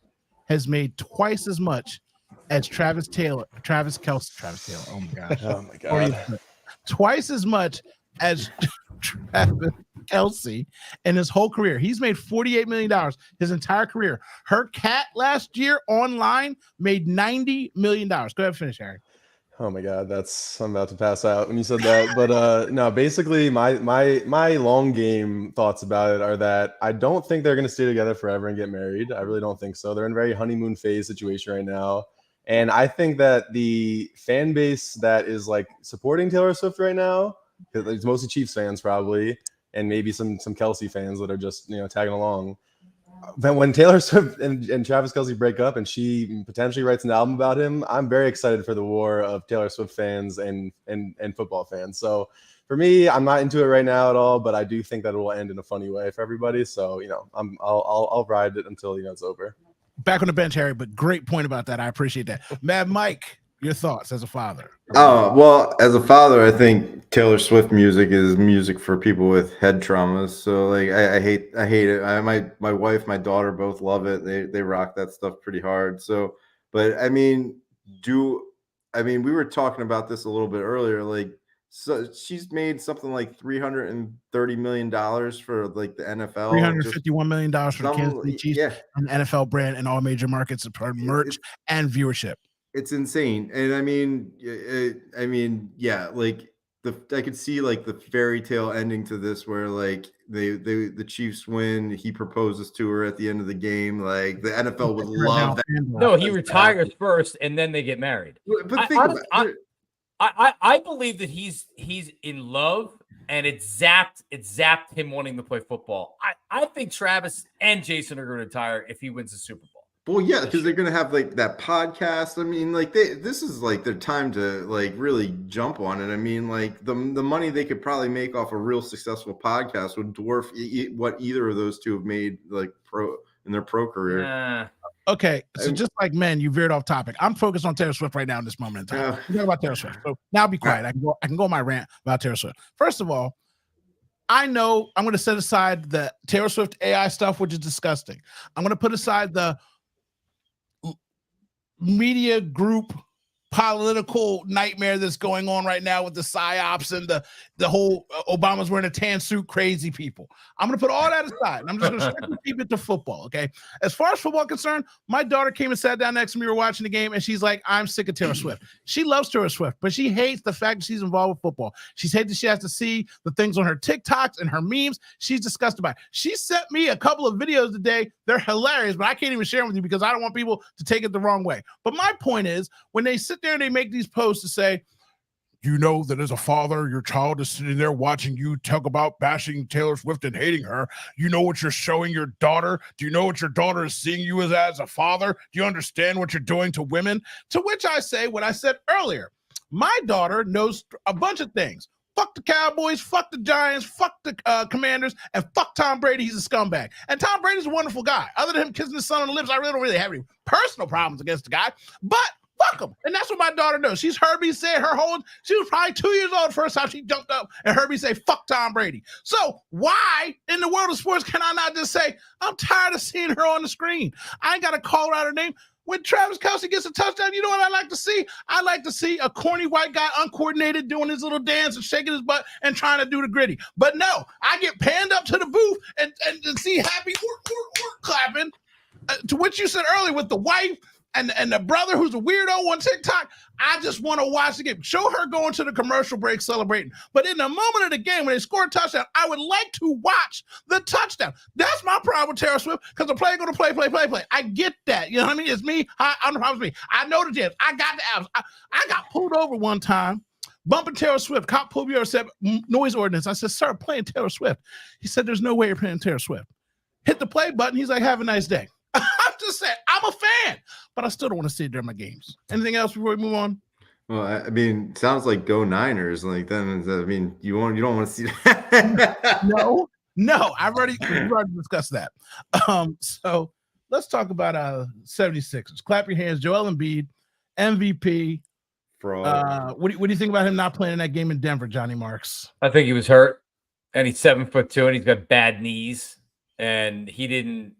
has made twice as much as Travis Kelce. Oh my gosh. Oh my god. Twice as much as Travis Kelce in his whole career. He's made $48 million his entire career. Her cat last year online made $90 million. Go ahead, finish, Harry. Oh my god, I'm about to pass out when you said that. But no, basically my long game thoughts about it are that I don't think they're gonna stay together forever and get married. I really don't think so. They're in a very honeymoon phase situation right now. And I think that the fan base that is like supporting Taylor Swift right now, it's mostly Chiefs fans probably, and maybe some Kelce fans that are just tagging along. But when Taylor Swift and Travis Kelce break up and she potentially writes an album about him, I'm very excited for the war of Taylor Swift fans and football fans. So for me, I'm not into it right now at all, but I do think that it will end in a funny way for everybody. So I'll ride it until it's over. Back on the bench, Harry, but great point about that. I appreciate that. Mad Mike, Your thoughts as a father? Oh, well, as a father, I think Taylor Swift music is music for people with head traumas. So like I hate it. My wife, my daughter both love it. They rock that stuff pretty hard. So, but I mean, we were talking about this a little bit earlier, like so she's made something like $330 million for like the NFL. $351 million for the Kansas City Chiefs and the NFL brand in all major markets for merch and viewership. It's insane. And I mean, yeah, like I could see like the fairy tale ending to this where like the Chiefs win, he proposes to her at the end of the game. Like the NFL would love that. No, he retires first and then they get married. But think about it. I believe that he's in love and it zapped him wanting to play football. I think Travis and Jason are going to retire if he wins the Super Bowl. Well, yeah, because they're gonna have like that podcast. I mean, like this is like their time to like really jump on it. I mean, like the money they could probably make off a real successful podcast would dwarf what either of those two have made like in their pro career. Okay, so just like men, you veered off topic. I'm focused on Taylor Swift right now in this moment in time. We're talking about Taylor Swift. So now be quiet. I can go on my rant about Taylor Swift. First of all, I know I'm going to set aside the Taylor Swift AI stuff, which is disgusting. I'm going to put aside the media group political nightmare that's going on right now with the psyops and the whole Obama's wearing a tan suit, crazy people. I'm going to put all that aside. I'm just going to keep it to football, okay? As far as football concerned, my daughter came and sat down next to me. We were watching the game, and she's like, I'm sick of Taylor Swift. She loves Taylor Swift, but she hates the fact that she's involved with football. She hates that she has to see the things on her TikToks and her memes. She's disgusted by it. She sent me a couple of videos today. They're hilarious, but I can't even share them with you because I don't want people to take it the wrong way. But my point is, when they sit there and they make these posts to say, you know that as a father, your child is sitting there watching you talk about bashing Taylor Swift and hating her. You know what you're showing your daughter? Do you know what your daughter is seeing you as a father? Do you understand what you're doing to women? To which I say what I said earlier. My daughter knows a bunch of things. Fuck the Cowboys, fuck the Giants, fuck the Commanders, and fuck Tom Brady. He's a scumbag. And Tom Brady's a wonderful guy. Other than him kissing his son on the lips, I really don't have any personal problems against the guy. But fuck him. And that's what my daughter knows. She's heard me say she was probably 2 years old the first time she jumped up and heard me say, fuck Tom Brady. So why in the world of sports can I not just say, I'm tired of seeing her on the screen? I ain't got to call her out her name. When Travis Kelce gets a touchdown, you know what I like to see? I like to see a corny white guy uncoordinated doing his little dance and shaking his butt and trying to do the gritty. But no, I get panned up to the booth and see happy clapping, to which you said earlier with the wife and the brother who's a weirdo on TikTok. I just want to watch the game. Show her going to the commercial break celebrating. But in the moment of the game, when they score a touchdown, I would like to watch the touchdown. That's my problem with Taylor Swift, because the play going to play. I get that. You know what I mean? It's me. I'm the problem with me. I know the jams. I got the abs. I got pulled over one time bumping Taylor Swift. Cop pulled me over, said noise ordinance. I said, sir, playing Taylor Swift. He said, there's no way you're playing Taylor Swift. Hit the play button. He's like, have a nice day. I'm just saying, I'm a fan, but I still don't want to see it during my games. Anything else before we move on? Well, I mean, sounds like go Niners. Like then, I mean, you don't want to see that. No, we've already discussed that. So let's talk about 76ers. Clap your hands, Joel Embiid, MVP. Fraud. What do you think about him not playing in that game in Denver, Johnny Marks? I think he was hurt, and he's 7'2", and he's got bad knees, and he didn't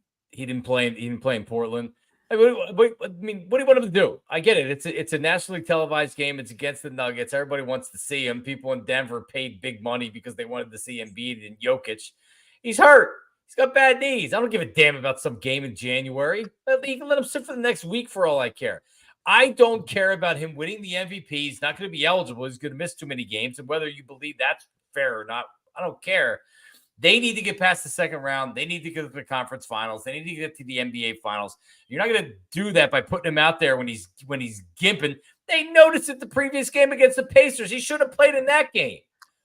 play in Portland. I mean, what do you want him to do? I get it. It's a nationally televised game. It's against the Nuggets. Everybody wants to see him. People in Denver paid big money because they wanted to see Embiid and Jokic. He's hurt. He's got bad knees. I don't give a damn about some game in January. You can let him sit for the next week for all I care. I don't care about him winning the MVP. He's not going to be eligible. He's going to miss too many games. And whether you believe that's fair or not, I don't care. They need to get past the second round. They need to get to the conference finals. They need to get to the NBA finals. You're not going to do that by putting him out there when he's gimping. They noticed it the previous game against the Pacers. He should have played in that game.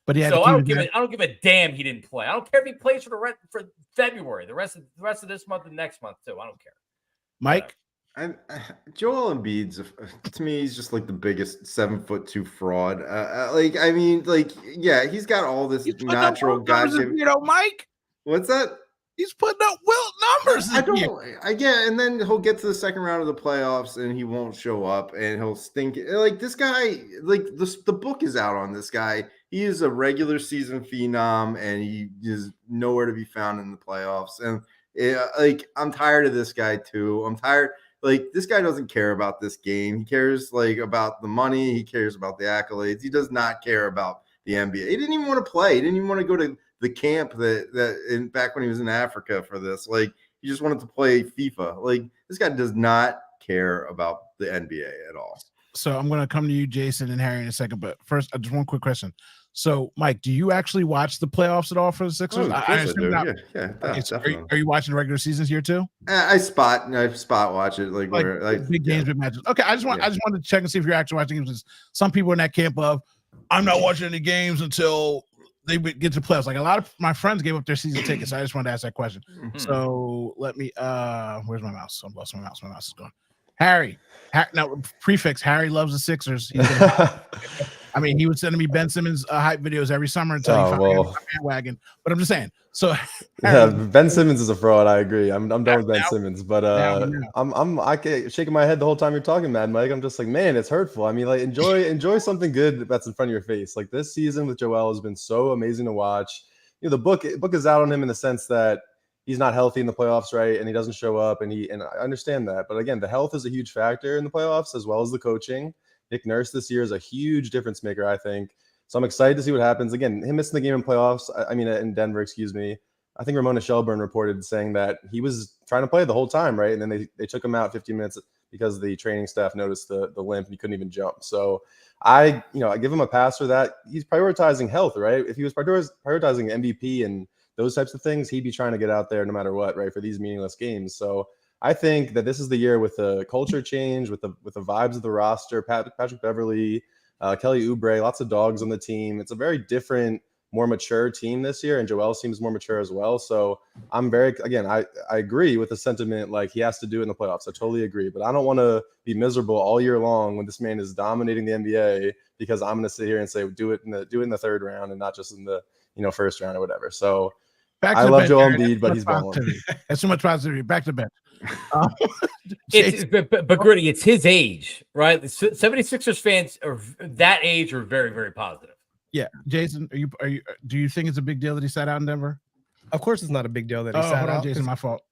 But I don't give a damn he didn't play. I don't care if he plays for February, the rest of this month and next month too. I don't care. Mike? Joel Embiid's to me, he's just like the biggest 7'2" fraud. He's got all this natural goddamn. Mike, what's that? He's putting up Wilt numbers. I this year. don't. And then he'll get to the second round of the playoffs and he won't show up and he'll stink. Like this guy, like the book is out on this guy. He is a regular season phenom and he is nowhere to be found in the playoffs. And like I'm tired of this guy too. I'm tired. Like this guy doesn't care about this game. He cares like about the money. He cares about the accolades. He does not care about the NBA. He didn't even want to play. He didn't even want to go to the camp back when he was in Africa for this. Like he just wanted to play FIFA. Like this guy does not care about the NBA at all. So I'm going to come to you, Jason and Harry, in a second. But first, just one quick question. So, Mike, do you actually watch the playoffs at all for the Sixers? I do. Okay, so are you watching regular seasons here too? I spot watch it like big games, big matches. Okay, I just wanted to check and see if you're actually watching games. Some people in that camp of I'm not watching any games until they get to playoffs. Like a lot of my friends gave up their season tickets. So I just wanted to ask that question. So let me where's my mouse? I'm lost my mouse. My mouse is gone. Harry, now prefix. Harry loves the Sixers. I mean, he was sending me Ben Simmons hype videos every summer until he finally got my bandwagon. But I'm just saying. So yeah, Ben Simmons is a fraud. I agree. I'm done with Ben Simmons. But I can't shaking my head the whole time you're talking, Mad Mike. I'm just like, man, it's hurtful. I mean, like enjoy something good that's in front of your face. Like this season with Joel has been so amazing to watch. You know, the book is out on him in the sense that he's not healthy in the playoffs, right? And he doesn't show up, and I understand that. But again, the health is a huge factor in the playoffs as well as the coaching. Nick Nurse this year is a huge difference maker, I think. So I'm excited to see what happens. Again, him missing the game in playoffs, in Denver, excuse me. I think Ramona Shelburne reported saying that he was trying to play the whole time, right? And then they took him out 15 minutes because the training staff noticed the limp and he couldn't even jump. So I give him a pass for that. He's prioritizing health, right? If he was prioritizing MVP and those types of things, he'd be trying to get out there no matter what, right, for these meaningless games. So I think that this is the year with the culture change, with the vibes of the roster, Patrick Beverley, Kelly Oubre, lots of dogs on the team. It's a very different, more mature team this year, and Joel seems more mature as well. So I'm I agree with the sentiment, like he has to do it in the playoffs. I totally agree, but I don't want to be miserable all year long when this man is dominating the NBA because I'm going to sit here and say do it in the third round and not just in the first round or whatever. So I love Joel Embiid, but he's balling. That's too much positivity. Back to bench. But Gritty, it's his age, right? The 76ers fans are that age are very, very positive. Yeah, Jason, do you think it's a big deal that he sat out in Denver? Of course, it's not a big deal that he sat out. Jason, my fault.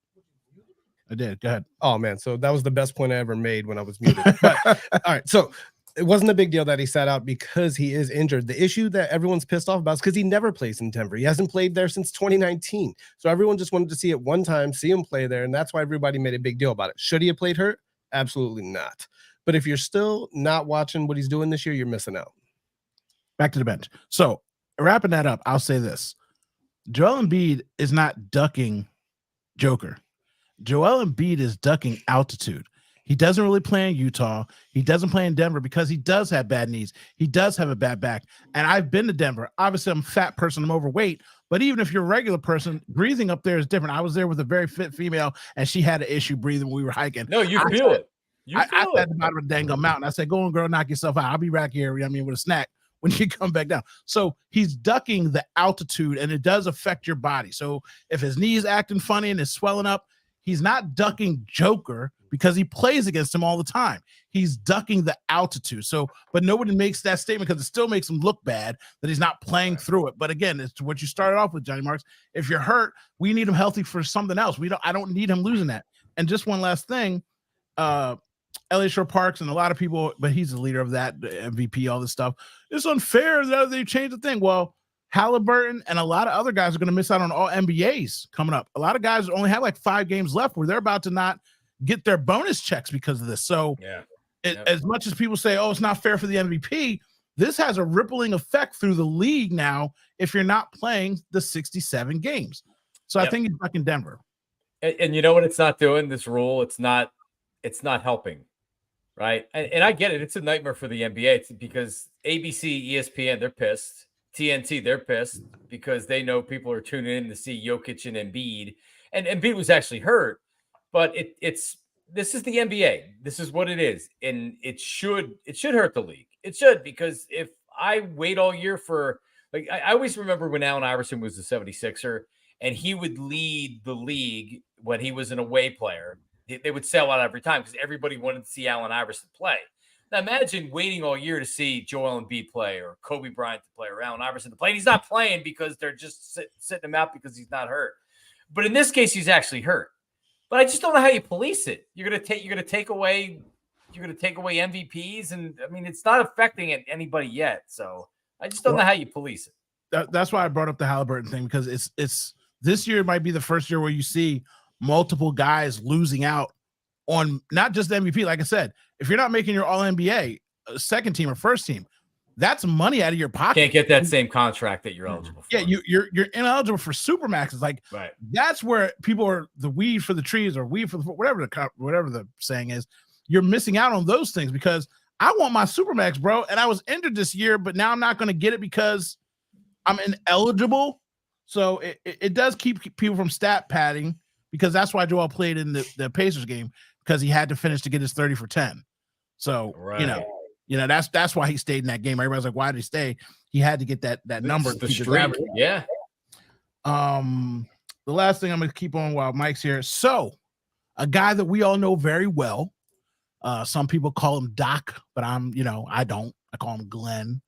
I did. Go ahead. Oh man, so that was the best point I ever made when I was muted. But, all right, so it wasn't a big deal that he sat out because he is injured. The issue that everyone's pissed off about is because he never plays in Denver. He hasn't played there since 2019. So everyone just wanted to see it one time, see him play there, and that's why everybody made a big deal about it. Should he have played hurt? Absolutely not. But if you're still not watching what he's doing this year, you're missing out. Back to the bench. So wrapping that up, I'll say this. Joel Embiid is not ducking Joker. Joel Embiid is ducking altitude. He doesn't really play in Utah. He doesn't play in Denver because he does have bad knees. He does have a bad back. And I've been to Denver. Obviously, I'm a fat person. I'm overweight. But even if you're a regular person, breathing up there is different. I was there with a very fit female, and she had an issue breathing when we were hiking. No, you feel it. I sat at the bottom of the dang mountain. I said, go on, girl, knock yourself out. I'll be back here, with a snack when you come back down. So he's ducking the altitude, and it does affect your body. So if his knee's acting funny and it's swelling up, he's not ducking Joker because he plays against him all the time. He's ducking the altitude. So, but nobody makes that statement because it still makes him look bad that he's not playing through it. But again, it's what you started off with, Johnny Marks. If you're hurt, we need him healthy for something else. I don't need him losing that. And just one last thing, Elliot Shore Parks and a lot of people, but he's the leader of that, the MVP, all this stuff. It's unfair that they changed the thing. Well, Halliburton and a lot of other guys are going to miss out on all NBAs coming up. A lot of guys only have like 5 games left where they're about to not get their bonus checks because of this. So as much as people say, oh, it's not fair for the MVP, this has a rippling effect through the league now if you're not playing the 67 games. So I think he's back in Denver. And you know what it's not doing, this rule? It's not helping, right? And I get it. It's a nightmare for the NBA. It's because ABC, ESPN, they're pissed. TNT, they're pissed because they know people are tuning in to see Jokic and Embiid. And Embiid was actually hurt, but this is the NBA. This is what it is. And it should hurt the league. It should, because if I wait all year for, like, I always remember when Allen Iverson was the 76er and he would lead the league when he was an away player, they would sell out every time because everybody wanted to see Allen Iverson play. Now imagine waiting all year to see Joel Embiid play or Kobe Bryant to play or Allen Iverson to play. And he's not playing because they're just sitting him out because he's not hurt. But in this case, he's actually hurt. But I just don't know how you police it. You're gonna take away MVPs, and I mean it's not affecting anybody yet. So I just don't know how you police it. That's why I brought up the Halliburton thing, because it's this year might be the first year where you see multiple guys losing out on not just the MVP. Like I said, if you're not making your All NBA second team or first team, that's money out of your pocket. Can't get that same contract that you're eligible for. Yeah, you're ineligible for supermaxes. Like that's where people are the weed for the trees or weed for the whatever the saying is. You're missing out on those things because I want my supermax, bro, and I was injured this year, but now I'm not going to get it because I'm ineligible. So it does keep people from stat padding, because that's why Joel played in the Pacers game, because he had to finish to get his 30 for 10. So you know that's why he stayed in that game. Everybody's like, why did he stay? He had to get that number. The streak. Yeah. The last thing I'm going to keep on while Mike's here. So a guy that we all know very well. Some people call him Doc, but I don't. I call him Glenn.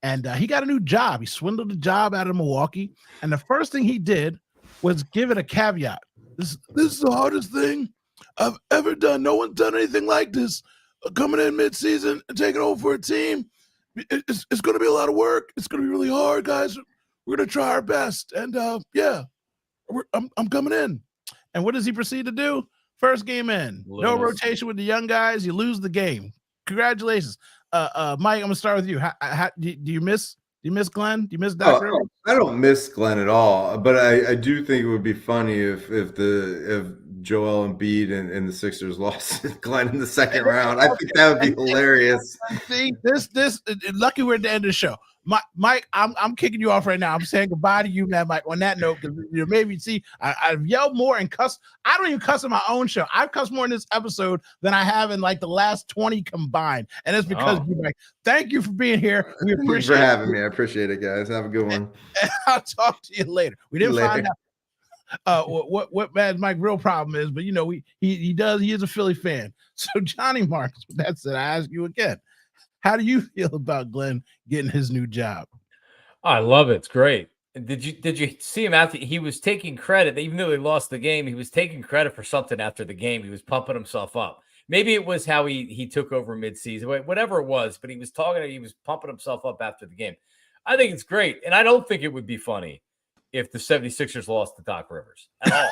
And he got a new job. He swindled a job out of Milwaukee. And the first thing he did was give it a caveat. This is the hardest thing I've ever done. No one's done anything like this. Coming in mid-season and taking over for a team. It's going to be a lot of work. It's going to be really hard, guys. We're going to try our best. And I'm coming in. And what does he proceed to do? First game in. No rotation with the young guys. You lose the game. Congratulations. Mike, I'm gonna start with you. Do you miss Glenn? Do you miss Doc Rivers? I don't miss Glenn at all, but I do think it would be funny if Joel Embiid and the Sixers lost Glenn in the second round. I think that would be hilarious. See, this lucky we're at the end of the show. Mike, I'm kicking you off right now. I'm saying goodbye to you, man, Mike. On that note, because maybe I've yelled more and cussed. I don't even cuss in my own show. I've cussed more in this episode than I have in like the last 20 combined, and it's because you, Mike. Thank you for being here. We appreciate Thanks for having me. I appreciate it, guys. Have a good one. And I'll talk to you later. We didn't find out what Mad Mike's real problem is, but he is a Philly fan. So Johnny Marks, with that said, I ask you again. How do you feel about Glenn getting his new job? I love it. It's great. Did you see him after he was taking credit? Even though they lost the game, he was taking credit for something after the game. He was pumping himself up. Maybe it was how he took over midseason, whatever it was, but he was pumping himself up after the game. I think it's great. And I don't think it would be funny if the 76ers lost to Doc Rivers at all.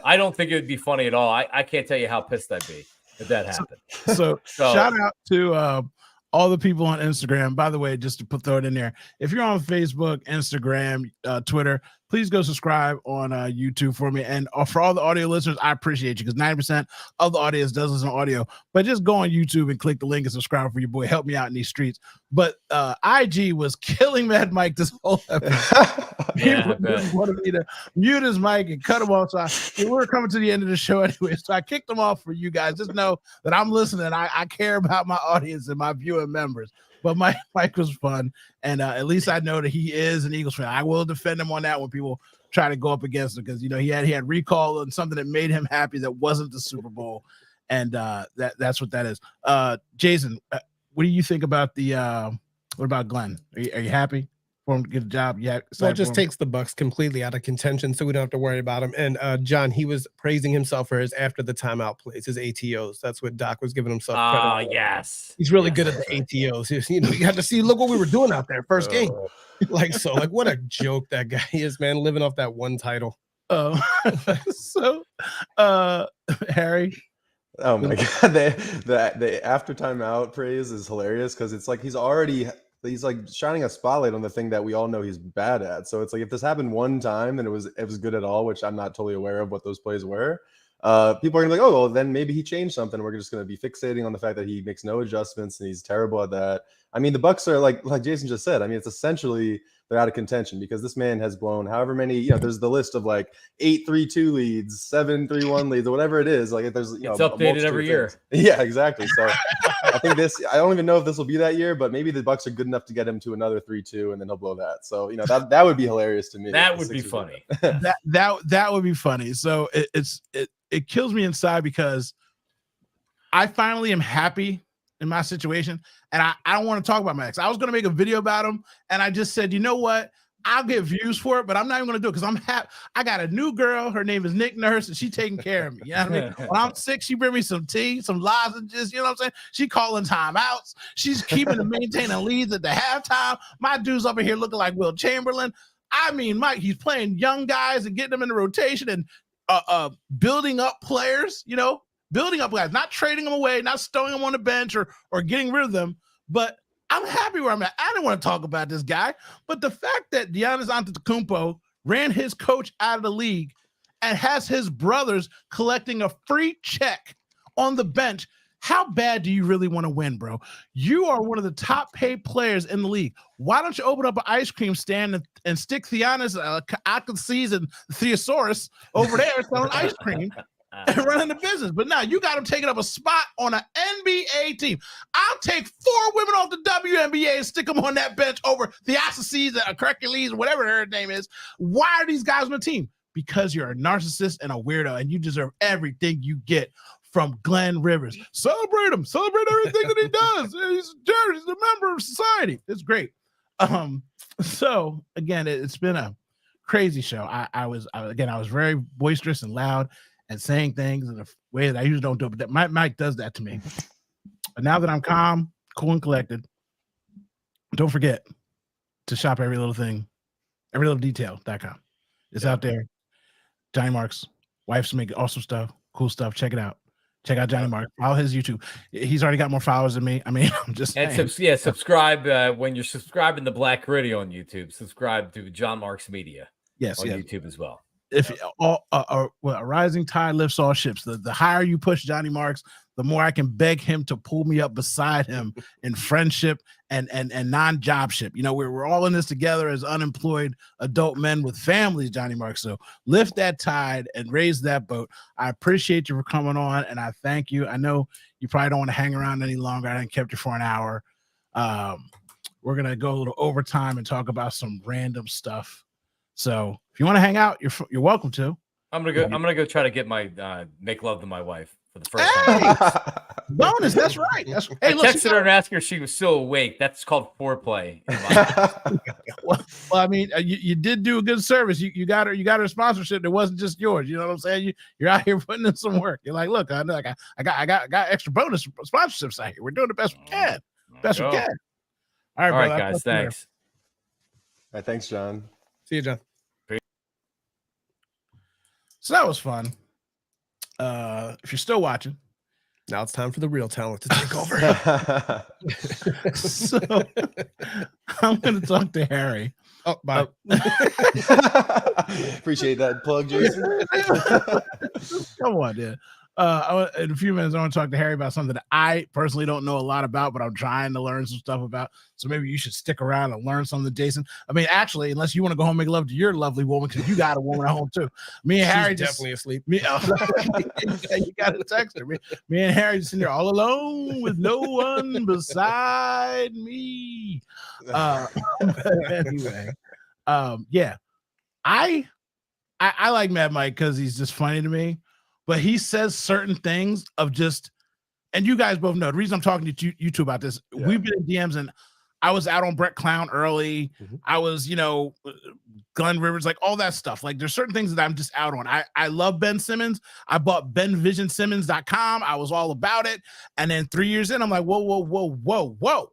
I don't think it would be funny at all. I can't tell you how pissed I'd be if that happened. So shout out to all the people on Instagram. By the way, just to throw it in there, if you're on Facebook, Instagram, Twitter, please go subscribe on YouTube for me. And for all the audio listeners, I appreciate you, because 90% of the audience does listen to audio. But just go on YouTube and click the link and subscribe for your boy. Help me out in these streets. But IG was killing Mad Mike this whole episode. Yeah, He wanted me to mute his mic and cut him off. So we're coming to the end of the show anyway. So I kicked him off for you guys. Just know that I'm listening. I care about my audience and my viewing members. But Mike was fun, and at least I know that he is an Eagles fan. I will defend him on that when people try to go up against him, because he had recall and something that made him happy that wasn't the Super Bowl, and that's what that is. Jason, what do you think about what about Glenn? Are you happy for him to get a job? Yeah, so it just takes the Bucks completely out of contention, so we don't have to worry about him. And John, he was praising himself for his after the timeout plays, his ATOs. That's what Doc was giving himself credit for. Yes, he's really good at the ATOs. You have to see. Look what we were doing out there first game. What a joke that guy is, man, living off that one title. So Harry. Oh my god, the after timeout praise is hilarious, because it's like he's like shining a spotlight on the thing that we all know he's bad at. So it's like, if this happened one time and it was good at all, which I'm not totally aware of what those plays were, people are gonna be like, oh, well, then maybe he changed something. We're just gonna be fixating on the fact that he makes no adjustments and he's terrible at that. I mean, the Bucks are like Jason just said. I mean, it's essentially they're out of contention, because this man has blown however many. There's the list of like 8-3-2 leads, 7-3-1 leads, or whatever it is. Like there's it's updated every year. Yeah, exactly. So I think I don't even know if this will be that year, but maybe the Bucks are good enough to get him to another 3-2, and then he'll blow that. So that would be hilarious to me. That would be funny. that would be funny. So it kills me inside because I finally am happy in my situation, and I don't want to talk about my ex. I was going to make a video about him, and I just said, you know what? I'll get views for it, but I'm not even going to do it because I'm happy. I got a new girl. Her name is Nick Nurse, and she's taking care of me. You know what I mean? When I'm sick, she bring me some tea, some lozenges. You know what I'm saying? She calling timeouts. She's keeping and maintaining leads at the halftime. My dude's up in here looking like Will Chamberlain. I mean, Mike, he's playing young guys and getting them in the rotation and building up players, building up guys, not trading them away, not stowing them on the bench or getting rid of them. But I'm happy where I'm at. I didn't want to talk about this guy, but the fact that Giannis Antetokounmpo ran his coach out of the league and has his brothers collecting a free check on the bench, how bad do you really want to win, bro? You are one of the top paid players in the league. Why don't you open up an ice cream stand and stick Giannis, Akasis, and Theosaurus over there selling ice cream? And running the business, but now you got him taking up a spot on an NBA team. I'll take 4 women off the WNBA and stick them on that bench over the Assassins and Hercules, whatever her name is. Why are these guys on the team? Because you're a narcissist and a weirdo, and you deserve everything you get from Glenn Rivers. Celebrate him. Celebrate everything that he does. He's a member of society. It's great. So again, it's been a crazy show. I was very boisterous and loud and saying things in a way that I usually don't do, but that Mike does that to me. But now that I'm calm, cool, and collected, don't forget to shop every little thing, everylittledetail.com. It's out there. Johnny Marks, wife's making awesome stuff, cool stuff. Check it out. Check out Johnny Marks. Follow his YouTube. He's already got more followers than me. I mean, I'm just saying. And subscribe when you're subscribing to Black Radio on YouTube. Subscribe to Jon Marks Media. Yes, on YouTube as well. If a rising tide lifts all ships, the higher you push Johnny Marks, the more I can beg him to pull me up beside him in friendship and non-jobship. We're all in this together as unemployed adult men with families, Johnny Marks. So lift that tide and raise that boat. I appreciate you for coming on, and I thank you. I know you probably don't want to hang around any longer. I didn't kept you for an hour. We're gonna go a little overtime and talk about some random stuff. So if you want to hang out, you're welcome to. I'm gonna go try to get my make love to my wife for the first time. Bonus, that's right. I texted her and asked her if she was still awake. That's called foreplay. well, I mean, you did do a good service. You got her sponsorship. That wasn't just yours. You know what I'm saying? You're out here putting in some work. You're like, look, I got extra bonus sponsorships out here. We're doing the best we can. Best we can. All right, guys. Thanks. All right, thanks, John. See you, John. So that was fun. If you're still watching, now it's time for the real talent to take over. So I'm going to talk to Harry. Oh, bye. Appreciate that plug, Jason. Come on, dude. In a few minutes, I want to talk to Harry about something that I personally don't know a lot about, but I'm trying to learn some stuff about. So maybe you should stick around and learn something, Jason. I mean, actually, unless you want to go home and make love to your lovely woman, because you got a woman at home too. Me and Harry definitely asleep. You got to text her. Me and Harry just sitting there all alone with no one beside me. Anyway, yeah, I like Mad Mike because he's just funny to me. But he says certain things of just, and you guys both know the reason I'm talking to you two about this. Yeah. We've been in DMs, and I was out on Brett Clown early. Mm-hmm. I was, Glenn Rivers, like all that stuff. Like there's certain things that I'm just out on. I love Ben Simmons. I bought BenVisionSimmons.com. I was all about it. And then 3 years in, I'm like, whoa.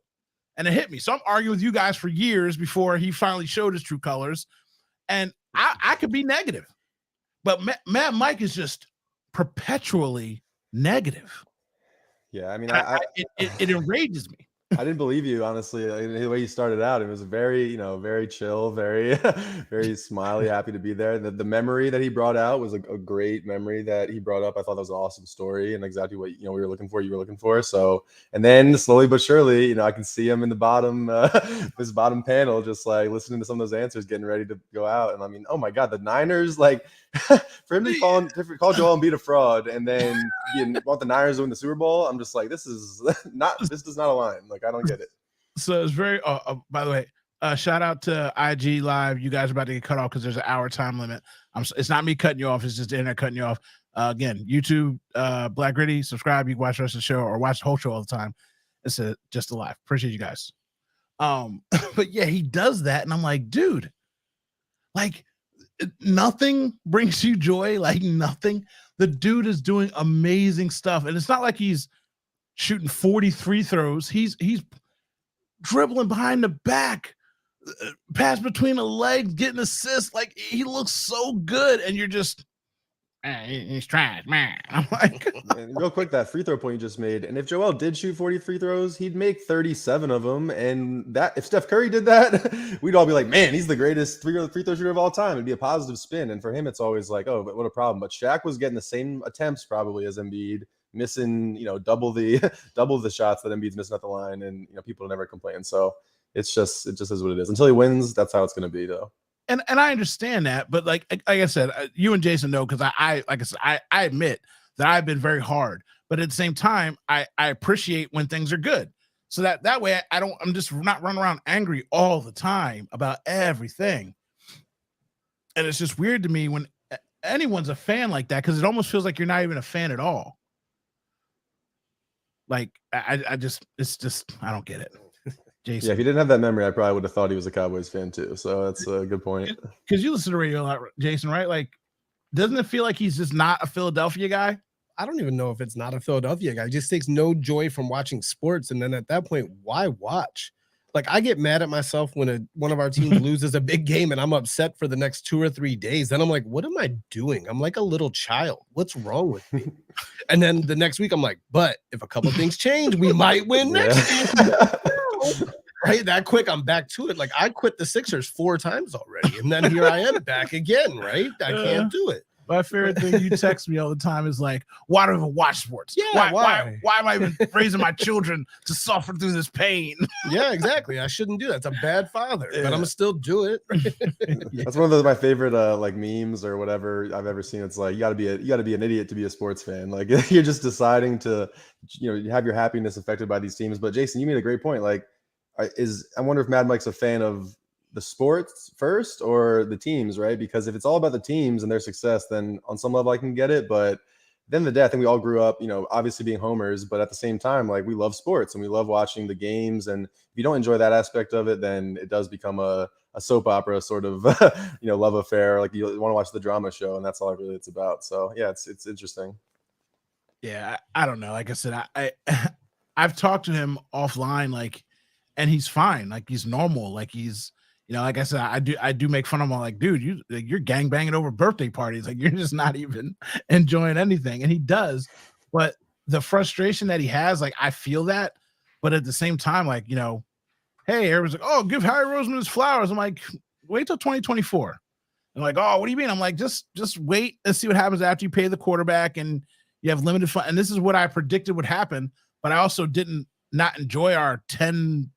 And it hit me. So I'm arguing with you guys for years before he finally showed his true colors. And I could be negative, but Mad Mike is just perpetually negative. Yeah, I mean, it enrages me. I didn't believe you, honestly. The way you started out, it was very, very chill, very, very smiley, happy to be there. The memory that he brought out was a great memory that he brought up. I thought that was an awesome story and exactly what we were looking for. You were looking for. So, and then slowly but surely, I can see him in the bottom, this bottom panel, just like listening to some of those answers, getting ready to go out. And I mean, oh my God, the Niners, like for him to call Joel Embiid a fraud and then want the Niners to win the Super Bowl, I'm just like, this does not align. Like, I don't get it. So it's very, by the way, shout out to IG Live. You guys are about to get cut off because there's an hour time limit. It's not me cutting you off. It's just the internet cutting you off. Again, YouTube, Black Gritty, subscribe. You can watch the rest of the show or watch the whole show all the time. It's just a live. Appreciate you guys. But yeah, he does that. And I'm like, dude, like nothing brings you joy. Like nothing. The dude is doing amazing stuff. And it's not like he's shooting 43 throws. He's dribbling behind the back, pass between the legs, getting assists. Like he looks so good, and you're just, he's trash, man. I'm like, real quick, that free throw point you just made, and if Joel did shoot 43 throws, he'd make 37 of them. And that if Steph Curry did that, we'd all be like, man, he's the greatest free throw shooter of all time. It'd be a positive spin. And for him, it's always like, oh, but what a problem. But Shaq was getting the same attempts probably as Embiid, missing double the shots that Embiid's missing at the line, and people never complain. So it just is what it is. Until he wins, that's how it's going to be, though. And I understand that, but like I said, you and Jason know, because I admit that I've been very hard, but at the same time, I appreciate when things are good. So that way I'm just not running around angry all the time about everything. And it's just weird to me when anyone's a fan like that, because it almost feels like you're not even a fan at all. Like I don't get it. Jason. Yeah, if he didn't have that memory, I probably would have thought he was a Cowboys fan too. So that's a good point. Because you listen to radio a lot, Jason, right? Like, doesn't it feel like he's just not a Philadelphia guy? I don't even know if it's not a Philadelphia guy. He just takes no joy from watching sports. And then at that point, why watch? Like, I get mad at myself when one of our teams loses a big game and I'm upset for the next 2 or 3 days. Then I'm like, what am I doing? I'm like a little child. What's wrong with me? And then the next week I'm like, but if a couple things change, we might win next week. Right, that quick, I'm back to it. Like, I quit the Sixers 4 times already, and then here I am back again. Right, I can't do it. My favorite thing you text me all the time is like, why do I even watch sports? Yeah, why am I even raising my children to suffer through this pain? Yeah, exactly. I shouldn't do that. It's a bad father, but I'm gonna still do it. That's one of my favorite like memes or whatever I've ever seen. It's like you gotta be an idiot to be a sports fan. Like you're just deciding to have your happiness affected by these teams. But Jason, you made a great point. Like, I wonder if Mad Mike's a fan of the sports first or the teams, right? Because if it's all about the teams and their success, then on some level I can get it. But at the end of the day, I think we all grew up, obviously being homers, but at the same time, like we love sports and we love watching the games. And if you don't enjoy that aspect of it, then it does become a soap opera sort of, love affair. Like you want to watch the drama show, and that's all really it's about. So yeah, it's interesting. Yeah, I don't know. Like I said, I've talked to him offline, like, and he's fine. Like he's normal. Like he's, like I said, I do make fun of him. I'm like, dude, you're gangbanging over birthday parties. Like you're just not even enjoying anything. And he does, but the frustration that he has, like I feel that, but at the same time, like, hey, everyone's like, oh, give Harry Roseman his flowers. I'm like, wait till 2024. And like, oh, what do you mean? I'm like, just wait and see what happens after you pay the quarterback and you have limited fun. And this is what I predicted would happen, but I also didn't not enjoy our 10-1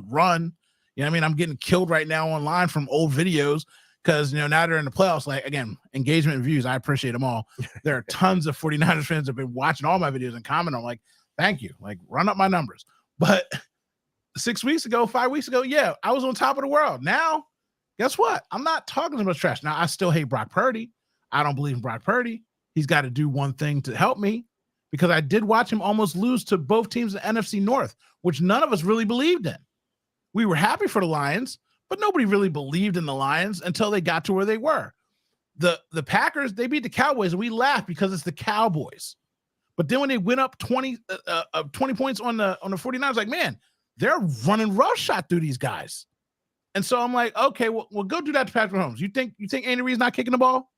run. I mean, I'm getting killed right now online from old videos because, now they're in the playoffs. Like, again, engagement and views, I appreciate them all. There are tons of 49ers fans that have been watching all my videos and commenting. I'm like, thank you. Like, run up my numbers. But 5 weeks ago, yeah, I was on top of the world. Now, guess what? I'm not talking as much trash. Now, I still hate Brock Purdy. I don't believe in Brock Purdy. He's got to do one thing to help me, because I did watch him almost lose to both teams in the NFC North, which none of us really believed in. We were happy for the Lions, but nobody really believed in the Lions until they got to where they were. The Packers, they beat the Cowboys, and we laughed because it's the Cowboys. But then when they went up 20 points on the 49ers, like, man, they're running roughshod through these guys. And so I'm like, okay, well go do that to Patrick Mahomes. You think Andy Reid's not kicking the ball?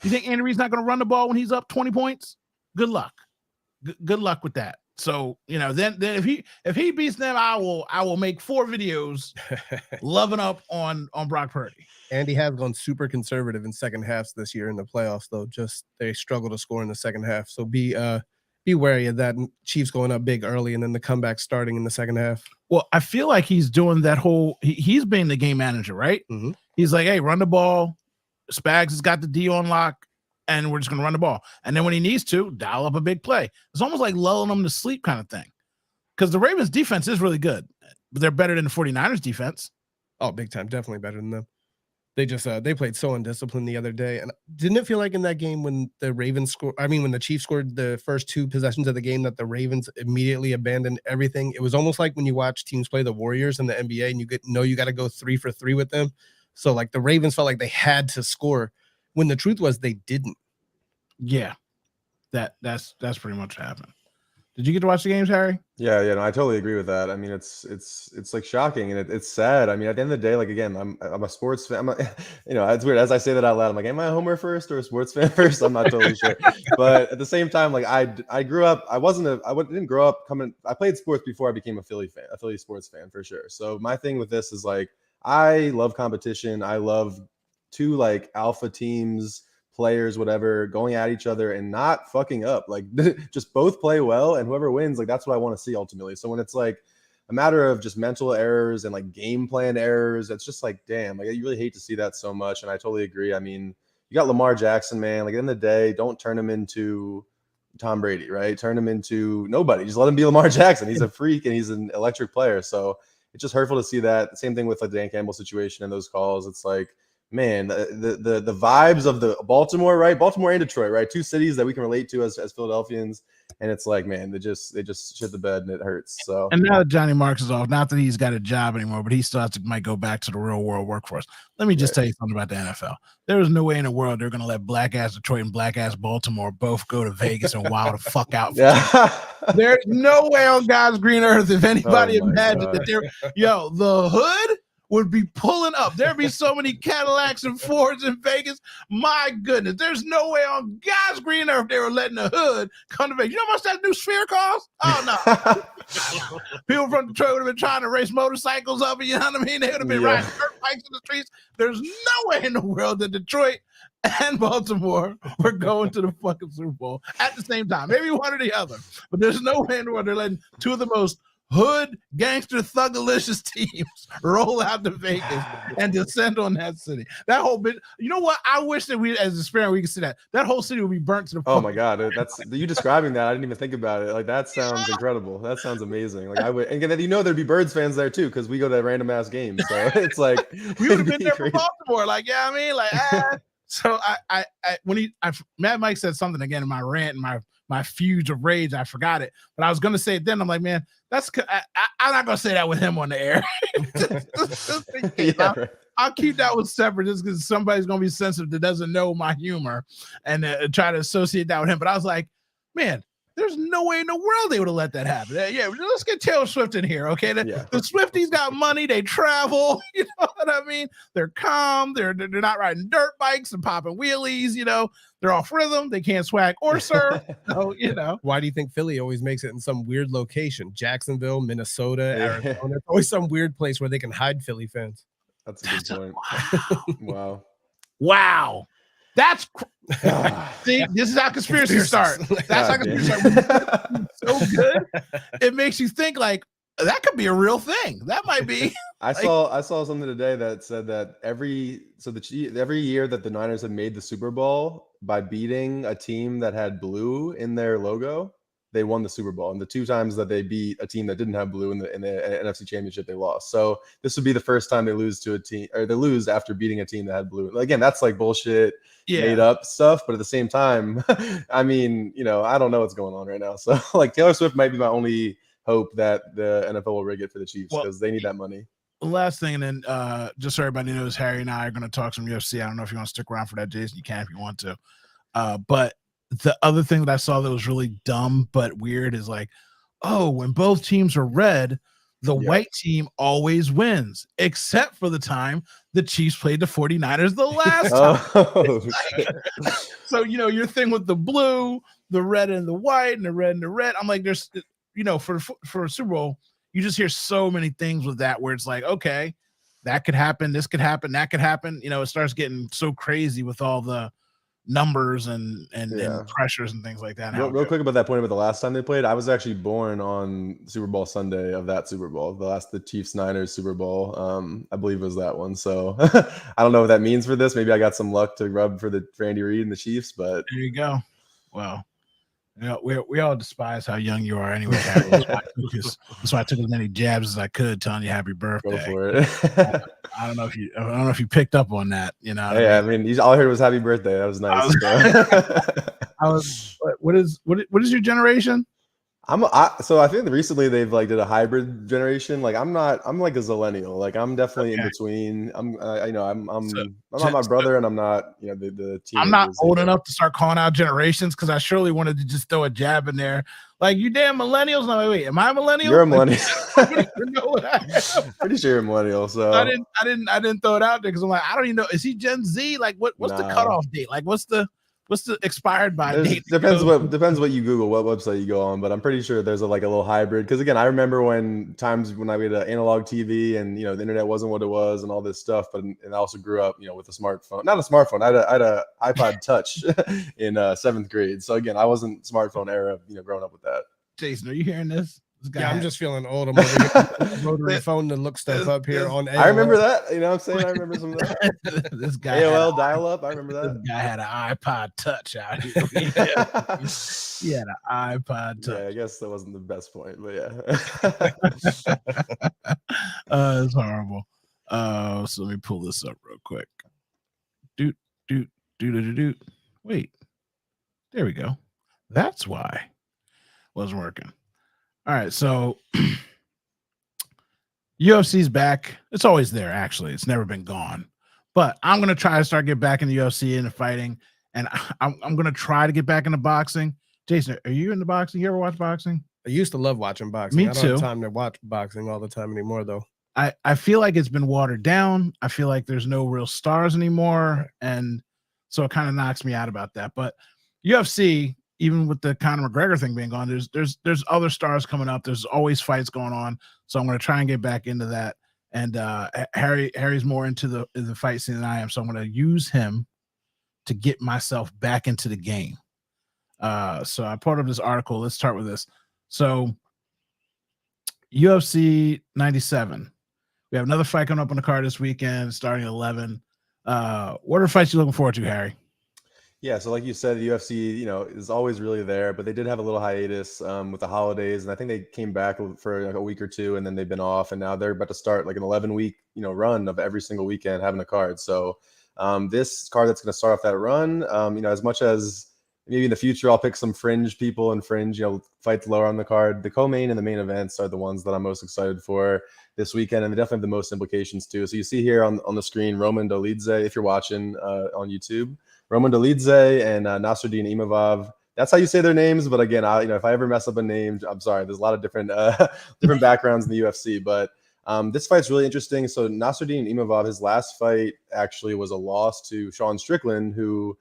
You think Andy Reid's not going to run the ball when he's up 20 points? Good luck. Good luck with that. So then if he beats them, I will make 4 videos loving up on Brock Purdy. Andy has gone super conservative in second halves this year in the playoffs, though. Just they struggle to score in the second half. So be wary of that. Chiefs going up big early and then the comeback starting in the second half. Well, I feel like he's doing that whole he's being the game manager, right? Mm-hmm. He's like, hey, run the ball. Spags has got the D on lock, and we're just going to run the ball. And then when he needs to, dial up a big play. It's almost like lulling them to sleep kind of thing. Because the Ravens defense is really good, but they're better than the 49ers defense. Oh, big time. Definitely better than them. They just they played so undisciplined the other day. And didn't it feel like in that game when the Ravens when the Chiefs scored the first 2 possessions of the game that the Ravens immediately abandoned everything? It was almost like when you watch teams play the Warriors in the NBA and you got to go 3 for 3 with them. So like the Ravens felt like they had to score when the truth was they didn't. Yeah, that's pretty much what happened. Did you get to watch the games, Harry? Yeah, no, I totally agree with that. I mean, it's like shocking and it's sad. I mean, at the end of the day, like again, I'm a sports fan. It's weird as I say that out loud. I'm like, am I a homer first or a sports fan first? I'm not totally sure. But at the same time, like I grew up. I didn't grow up coming. I played sports before I became a Philly sports fan for sure. So my thing with this is like I love competition. I love 2 like alpha teams, players, whatever, going at each other and not fucking up. Like just both play well and whoever wins, like that's what I want to see ultimately. So when it's like a matter of just mental errors and like game plan errors, it's just like, damn, like you really hate to see that so much. And I totally agree. I mean, you got Lamar Jackson, man. Like at the end of the day, don't turn him into Tom Brady, right? Turn him into nobody. Just let him be Lamar Jackson. He's a freak and he's an electric player. So it's just hurtful to see that. Same thing with like the Dan Campbell situation and those calls. It's like, man, the vibes of the Baltimore, right? Baltimore and Detroit, right? 2 cities that we can relate to as Philadelphians. And it's like, man, they just shit the bed and it hurts. So and now that Johnny Marks is off, not that he's got a job anymore, but he still might go back to the real world workforce. Let me just tell you something about the NFL. There is no way in the world they're gonna let black ass Detroit and black ass Baltimore both go to Vegas and wild the fuck out. There's no way on God's green earth if anybody imagined that the hood would be pulling up. There'd be so many Cadillacs and Fords in Vegas. My goodness, there's no way on God's green earth they were letting the hood come to Vegas. You know how much that new Sphere costs? Oh, no. People from Detroit would have been trying to race motorcycles up, you know what I mean? They would have been riding dirt bikes in the streets. There's no way in the world that Detroit and Baltimore were going to the fucking Super Bowl at the same time. Maybe one or the other. But there's no way in the world they're letting 2 of the most hood gangster thugalicious teams roll out to Vegas and descend on that city. That whole bit, you know what? I wish that we, as a spirit, we could see that whole city would be burnt to the. Oh my god, that's you describing that. I didn't even think about it. Like that sounds incredible. That sounds amazing. Like I would, and then there'd be Birds fans there too because we go to random ass games. So it's like we would have been there for Baltimore. Like I mean, like So Mad Mike said something again in my rant and my fuse of rage. I forgot it, but I was gonna say it then. I'm like, man, I'm not gonna say that with him on the air. I'll keep that one separate just because somebody's gonna be sensitive that doesn't know my humor and try to associate that with him. But I was like, man, there's no way in the world they would have let that happen. Yeah, let's get Taylor Swift in here, okay? The Swifties got money, they travel, you know what I mean? They're calm, they're not riding dirt bikes and popping wheelies, you know. They're off rhythm, they can't swag or surf. So, you know. Why do you think Philly always makes it in some weird location? Jacksonville, Minnesota, Arizona. There's always some weird place where they can hide Philly fans. That's a good point. Wow. That's see, this is how conspiracies start. That's how conspiracies start. So good. It makes you think like that could be a real thing. That might be. I saw something today that said that every year that the Niners have made the Super Bowl by beating a team that had blue in their logo, they won the Super Bowl. And the 2 times that they beat a team that didn't have blue in the NFC Championship, they lost. So this would be the first time they lose to a team, or they lose after beating a team that had blue. Again, that's like bullshit, made up stuff. But at the same time, I mean, you know, I don't know what's going on right now. So like Taylor Swift might be my only hope that the NFL will rig it for the Chiefs because they need that money. Last thing, and then just so everybody knows, Harry and I are going to talk some UFC. I don't know if you want to stick around for that, Jason. You can if you want to. But the other thing that I saw that was really dumb but weird is like, oh, when both teams are red, the white team always wins, except for the time the Chiefs played the 49ers the last time. So, you know, your thing with the blue, the red and the white, and the red and the red. I'm like, for a Super Bowl, you just hear so many things with that where it's like, okay, that could happen, this could happen, that could happen. It starts getting so crazy with all the numbers and pressures and things like that. Real quick about that point about the last time they played, I was actually born on Super Bowl Sunday of that Super Bowl, the Chiefs Niners Super Bowl. I believe it was that one. So I don't know what that means for this. Maybe I got some luck to rub for Andy Reid and the Chiefs, but there you go. Well, we all despise how young you are anyway, Harry. That's why I took as many jabs as I could telling you happy birthday. Go for it. I don't know if you picked up on that. Yeah, I mean, all I heard was happy birthday. That was nice. What is your generation? So I think recently they've like did a hybrid generation. Like I'm like a zillennial. Like I'm definitely in between. I'm not my brother, and I'm not the I'm not old enough to start calling out generations because I surely wanted to just throw a jab in there. Like you damn millennials. No, wait, am I a millennial? You're a millennial. I don't even know what I am. Pretty sure you're a millennial. So I didn't throw it out there because I'm like, I don't even know. Is he Gen Z? Like what's the cutoff date? Like what's the expired by date? Depends what you Google, what website you go on, but I'm pretty sure there's a little hybrid. Because again, I remember when I had an analog TV and the internet wasn't what it was and all this stuff. But and I also grew up with a smartphone, not a smartphone. I had a iPod Touch in 7th grade. So again, I wasn't smartphone era, growing up with that. Jason, are you hearing this? I'm just feeling old. I'm over here rotary phone to look stuff up here on AOL. I remember that. You know what I'm saying? I remember some of that. This guy AOL dial-up. I remember that. This guy had an iPod Touch out here. He had an iPod Touch. Yeah, I guess that wasn't the best point, but yeah. It's horrible. So let me pull this up real quick. Doot. Wait. There we go. That's why it wasn't working. All right, so UFC's back. It's always there, actually. It's never been gone. But I'm going to try to start get back in the UFC and fighting, and I'm going to try to get back into boxing. Jason, are you into boxing? You ever watch boxing? I used to love watching boxing. Me I don't too. have time to watch boxing all the time anymore, though. I feel like it's been watered down. I feel like there's no real stars anymore, and so it kind of knocks me out about that. But UFC, even with the Conor McGregor thing being gone, there's other stars coming up. There's always fights going on. So I'm going to try and get back into that. And Harry's more into the fight scene than I am. So I'm going to use him to get myself back into the game. So I pulled up this article. Let's start with this. So UFC 97. We have another fight coming up on the card this weekend, starting at 11. What are fights you looking forward to, Harry? Yeah, so like you said, the UFC, is always really there, but they did have a little hiatus with the holidays, and I think they came back for a week or two, and then they've been off, and now they're about to start like an 11-week, run of every single weekend having a card. So this card that's going to start off that run, as much as maybe in the future I'll pick some fringe people and fringe, fights lower on the card, the co-main and the main events are the ones that I'm most excited for this weekend, and they definitely have the most implications too. So you see here on the screen, Roman Dolidze, if you're watching on YouTube. Roman Dolidze and Nasruddin Imavov. That's how you say their names. But again, if I ever mess up a name, I'm sorry. There's a lot of different backgrounds in the UFC. But this fight's really interesting. So Nasruddin Imavov, his last fight actually was a loss to Sean Strickland, who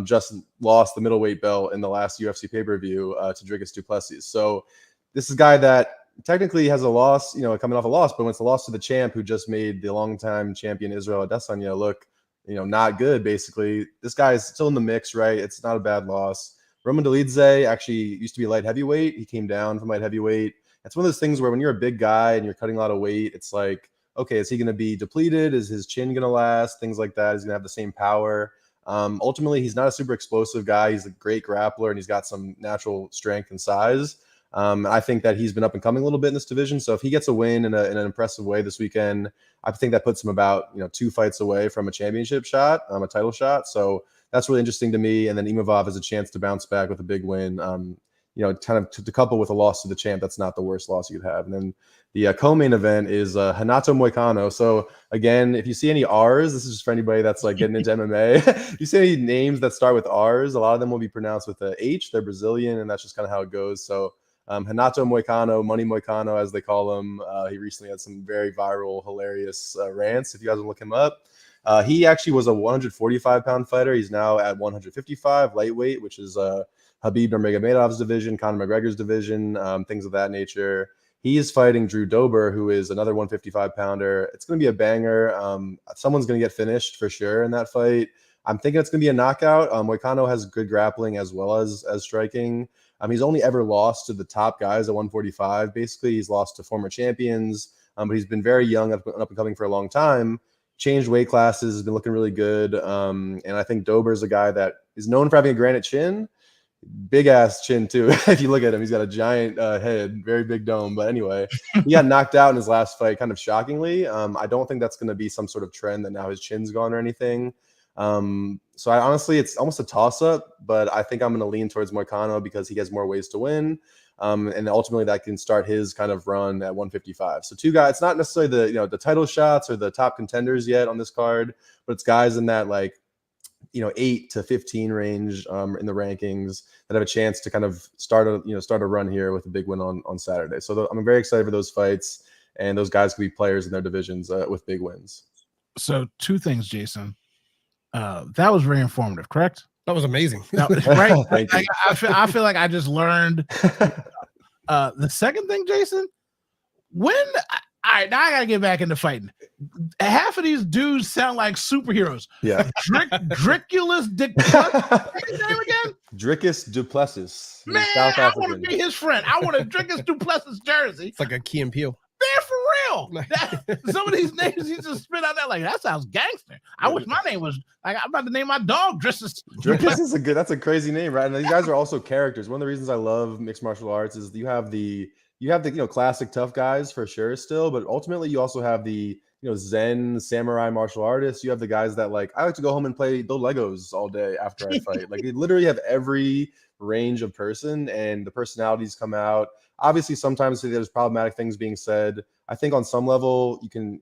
just lost the middleweight belt in the last UFC pay-per-view to Dricus du Plessis. So this is a guy that technically has a loss, coming off a loss, but when it's a loss to the champ who just made the longtime champion Israel Adesanya look not good, basically. This guy is still in the mix, right? It's not a bad loss. Roman Dolidze actually used to be light heavyweight. He came down from light heavyweight. It's one of those things where when you're a big guy and you're cutting a lot of weight, it's like, okay, is he going to be depleted? Is his chin going to last? Things like that. He's going to have the same power. Ultimately, he's not a super explosive guy. He's a great grappler, and he's got some natural strength and size. I think that he's been up and coming a little bit in this division. So if he gets a win in an impressive way this weekend, I think that puts him about 2 fights away from a championship shot, a title shot. So that's really interesting to me. And then Imavov has a chance to bounce back with a big win. Kind of to couple with a loss to the champ, that's not the worst loss you could have. And then the co-main event is Renato Moicano. So again, if you see any R's, this is just for anybody that's like getting into MMA. If you see any names that start with R's, a lot of them will be pronounced with a H. They're Brazilian, and that's just kind of how it goes. So Renato Moicano, Money Moicano, as they call him. He recently had some very viral, hilarious rants, if you guys will look him up. He actually was a 145-pound fighter. He's now at 155 lightweight, which is Habib Nurmagomedov's division, Conor McGregor's division, things of that nature. He is fighting Drew Dober, who is another 155-pounder. It's going to be a banger. Someone's going to get finished for sure in that fight. I'm thinking it's going to be a knockout. Moicano has good grappling as well as striking. He's only ever lost to the top guys at 145. Basically, he's lost to former champions, but he's been very young, up and coming for a long time. Changed weight classes, has been looking really good. And I think Dober's a guy that is known for having a granite chin. Big ass chin too. If you look at him, he's got a giant head, very big dome. But anyway, he got knocked out in his last fight, kind of shockingly. I don't think that's going to be some sort of trend that now his chin's gone or anything. So I honestly, it's almost a toss up, but I think I'm going to lean towards Moicano because he has more ways to win. And ultimately that can start his kind of run at 155. So two guys, it's not necessarily the title shots or the top contenders yet on this card, but it's guys in that 8 to 15 range in the rankings that have a chance to kind of start a run here with a big win on Saturday. So I'm very excited for those fights, and those guys could be players in their divisions with big wins. So two things, Jason. That was very informative, correct? That was amazing. Right? Thank you. I feel like I just learned. The second thing, Jason, all right, now I gotta get back into fighting. Half of these dudes sound like superheroes. Yeah. Drickulus What's his name again? Drickus Duplessis. Man, South I African. want to be his friend. I want a Drickus Duplessis jersey. It's like a Key and Peele. Man, for real. Some of these names you just spit out there like that sounds gangster. I wish my name was like I'm about to name my dog Drickus. Drickus is that's a crazy name, right? And these guys are also characters. One of the reasons I love mixed martial arts is you have the classic tough guys for sure still, but ultimately you also have the Zen samurai martial artists. You have the guys that I like to go home and build Legos all day after I fight. You literally have every range of person, and the personalities come out. Obviously, sometimes there's problematic things being said. I think on some level you can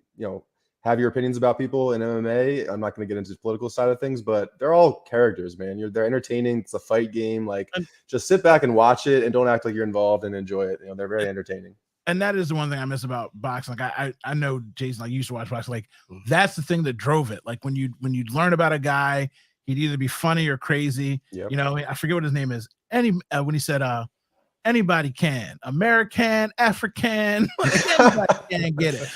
have your opinions about people in MMA. I'm not going to get into the political side of things, but they're all characters, man. They're entertaining. It's a fight game. Just sit back and watch it and don't act like you're involved and enjoy it. They're very entertaining. And that is the one thing I miss about boxing. I know Jason, you used to watch boxing. That's the thing that drove it. When you learn about a guy, he'd either be funny or crazy. Yep. I forget what his name is. When he said, anybody can, American, African, anybody can get it.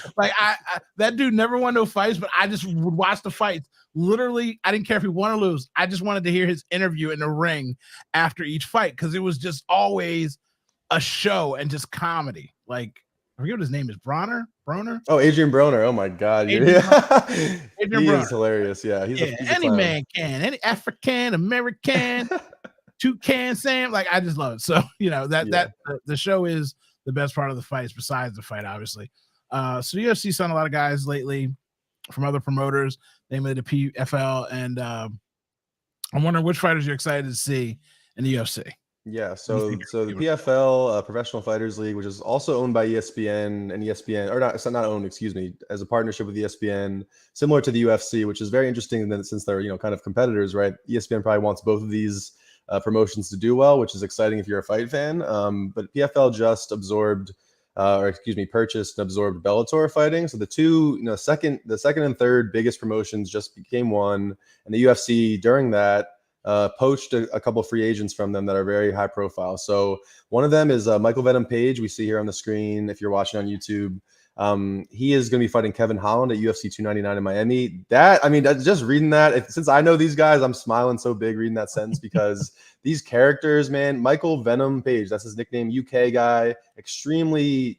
That dude never won no fights, but I just would watch the fights. Literally, I didn't care if he won or lose. I just wanted to hear his interview in the ring after each fight because it was just always a show and just comedy. I forget what his name is. Broner? Oh, Adrian Broner. Oh my God. Adrian He Broner. is hilarious. Yeah. He's any man can, any African, American, Toucan Sam. I just love it. So, the show is the best part of the fights besides the fight, obviously. So UFC's done a lot of guys lately from other promoters, namely the PFL. And I'm wondering which fighters you're excited to see in the UFC. Yeah, so the PFL, Professional Fighters League, which is also owned by ESPN, and ESPN, or not, it's not owned, excuse me, as a partnership with ESPN, similar to the UFC, which is very interesting since they're kind of competitors, right? ESPN probably wants both of these promotions to do well, which is exciting if you're a fight fan. But PFL just purchased and absorbed Bellator fighting. So the two, the second and third biggest promotions just became one, and the UFC during that poached a couple of free agents from them that are very high profile. So one of them is Michael Venom Page. We see here on the screen if you're watching on YouTube. He is going to be fighting Kevin Holland at UFC 299 in Miami. Just reading that, since I know these guys, I'm smiling so big reading that sentence because these characters, man. Michael Venom Page, that's his nickname, UK guy, extremely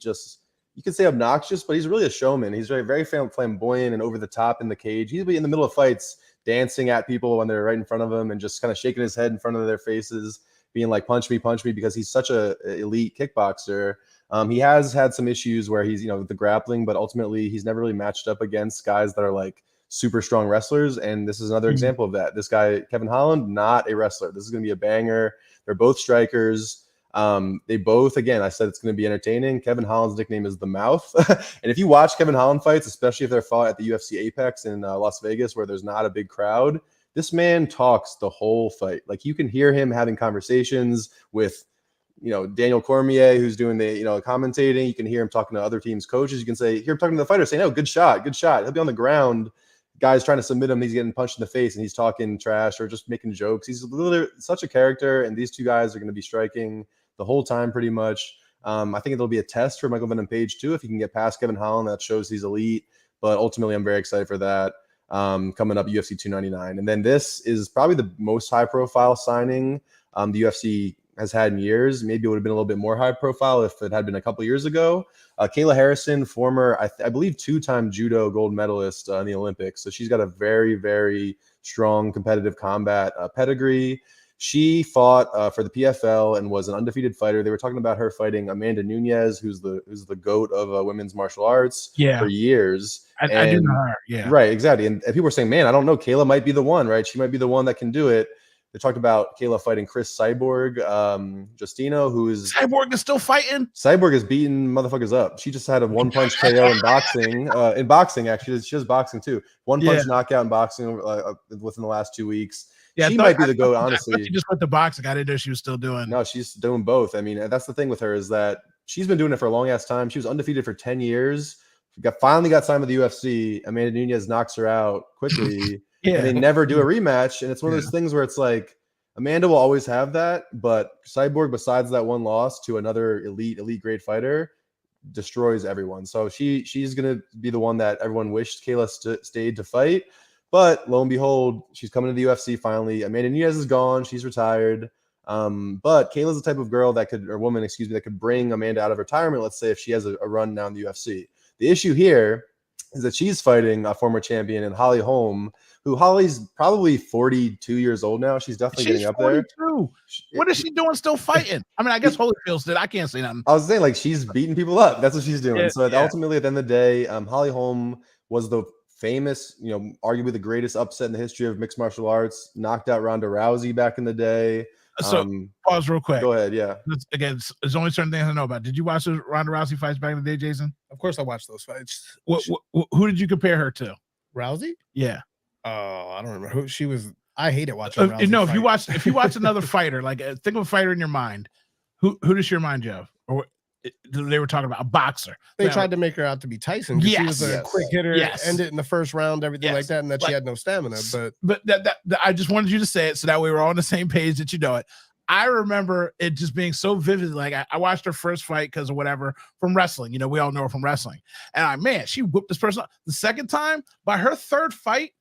you could say obnoxious, but he's really a showman. He's very, very flamboyant and over the top in the cage. He'll be in the middle of fights dancing at people when they're right in front of him and just kind of shaking his head in front of their faces, being like, punch me, because he's such a elite kickboxer. He has had some issues where he's, with the grappling, but ultimately he's never really matched up against guys that are super strong wrestlers. And this is another example of that. This guy, Kevin Holland, not a wrestler. This is going to be a banger. They're both strikers. They both, again, I said it's going to be entertaining. Kevin Holland's nickname is The Mouth. And if you watch Kevin Holland fights, especially if they're fought at the UFC Apex in Las Vegas, where there's not a big crowd, this man talks the whole fight. You can hear him having conversations with, Daniel Cormier, who's doing the, commentating. You can hear him talking to other teams' coaches. You can hear him talking to the fighter saying, "Oh, good shot, good shot." He'll be on the ground guys trying to submit him, he's getting punched in the face and he's talking trash or just making jokes. He's literally such a character, and these two guys are going to be striking the whole time pretty much. I think it'll be a test for Michael Venom Page too. If he can get past Kevin Holland, that shows he's elite. But ultimately, I'm very excited for that. Coming up, UFC 299. And then this is probably the most high-profile signing the UFC has had in years. Maybe it would have been a little bit more high-profile if it had been a couple years ago. Kayla Harrison, former, I believe, 2-time judo gold medalist in the Olympics. So she's got a very, very strong competitive combat pedigree. She fought for the PFL and was an undefeated fighter. They were talking about her fighting Amanda Nunes, who's the GOAT of women's martial arts for years. I do know her. Yeah. Right, exactly. And people were saying, man, I don't know. Kayla might be the one, right? She might be the one that can do it. They talked about Kayla fighting Chris Cyborg Justino, who is... Cyborg is still fighting? Cyborg is beating motherfuckers up. She just had a one-punch KO in boxing. In boxing, actually. She does boxing, too. One-punch knockout in boxing within the last 2 weeks. Yeah, she might be the GOAT, honestly. She just went to boxing. I didn't know she was still doing. No, she's doing both. I mean, that's the thing with her is that she's been doing it for a long-ass time. She was undefeated for 10 years. Finally got signed with the UFC. Amanda Nunes knocks her out quickly. And they never do a rematch. And it's one of those things where it's like, Amanda will always have that, but Cyborg, besides that one loss to another elite grade fighter, destroys everyone. So she's going to be the one that everyone wished Kayla stayed to fight. But lo and behold, she's coming to the UFC finally. Amanda Nunes is gone. She's retired. But Kayla's the type of girl that could bring Amanda out of retirement, let's say, if she has a run now in the UFC. The issue here is that she's fighting a former champion in Holly Holm, who Holly's probably 42 years old now. She's definitely getting up 42. There. What is she doing still fighting? I mean, I guess Holyfield's did. I can't say nothing. I was saying, like, she's beating people up. That's what she's doing. Ultimately, at the end of the day, Holly Holm was the famous, arguably the greatest upset in the history of mixed martial arts, knocked out Ronda Rousey back in the day. So pause real quick. Go ahead. Yeah. Again, there's only certain things I know about. Did you watch those Ronda Rousey fights back in the day, Jason? Of course I watched those fights. Who did you compare her to? Rousey? Yeah. Oh, I don't remember who she was. I hated watching Rousey No, fight. if you watch another fighter, like think of a fighter in your mind, who does she remind you of? Or they were talking about a boxer. They tried to make her out to be Tyson. She was a quick hitter, ended in the first round, everything like that, and that she had no stamina. But that I just wanted you to say it so that way we're all on the same page that you know it. I remember it just being so vivid. Like I watched her first fight because of whatever from wrestling. We all know her from wrestling. And she whooped this person up. The second time, by her third fight,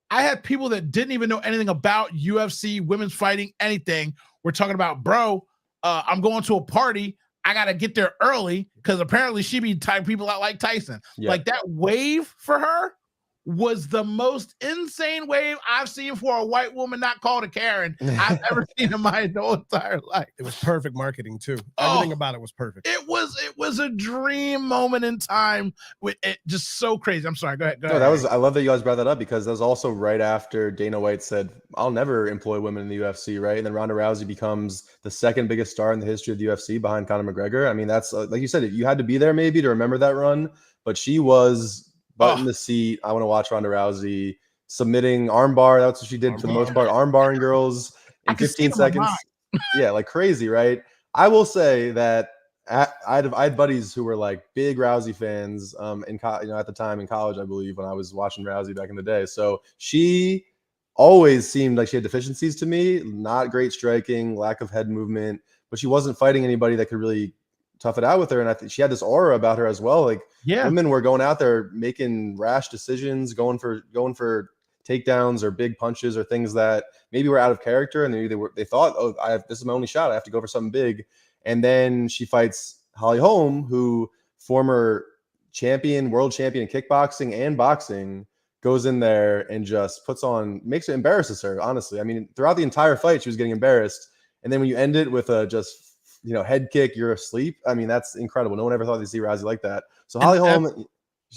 I had people that didn't even know anything about UFC, women's fighting, anything. We're talking about, bro, I'm going to a party. I got to get there early because apparently she be typing people out like Tyson. Yeah. Like that wave for her was the most insane wave I've seen for a white woman not called a Karen I've ever seen in my whole entire life. It was perfect marketing too. Everything about it was perfect. It was a dream moment in time. With it just so crazy. I'm sorry. Go ahead. I love that you guys brought that up because that was also right after Dana White said, "I'll never employ women in the UFC." Right, and then Ronda Rousey becomes the second biggest star in the history of the UFC behind Conor McGregor. I mean, that's like you said, you had to be there maybe to remember that run, but she was. Butt in the seat. I want to watch Ronda Rousey submitting armbar. That's what she did for the most part. Armbarring girls in 15 seconds. Yeah, like crazy, right? I will say that I had buddies who were like big Rousey fans at the time in college, I believe, when I was watching Rousey back in the day. So she always seemed like she had deficiencies to me. Not great striking, lack of head movement, but she wasn't fighting anybody that could really tough it out with her. And I think she had this aura about her as well. Like women were going out there making rash decisions, going for takedowns or big punches or things that maybe were out of character. And they thought, this is my only shot. I have to go for something big. And then she fights Holly Holm, who former world champion in kickboxing and boxing, goes in there and just embarrasses her. Honestly. I mean, throughout the entire fight, she was getting embarrassed. And then when you end it with a head kick, you're asleep. I mean, that's incredible. No one ever thought they'd see Rousey like that. So Holly Holm,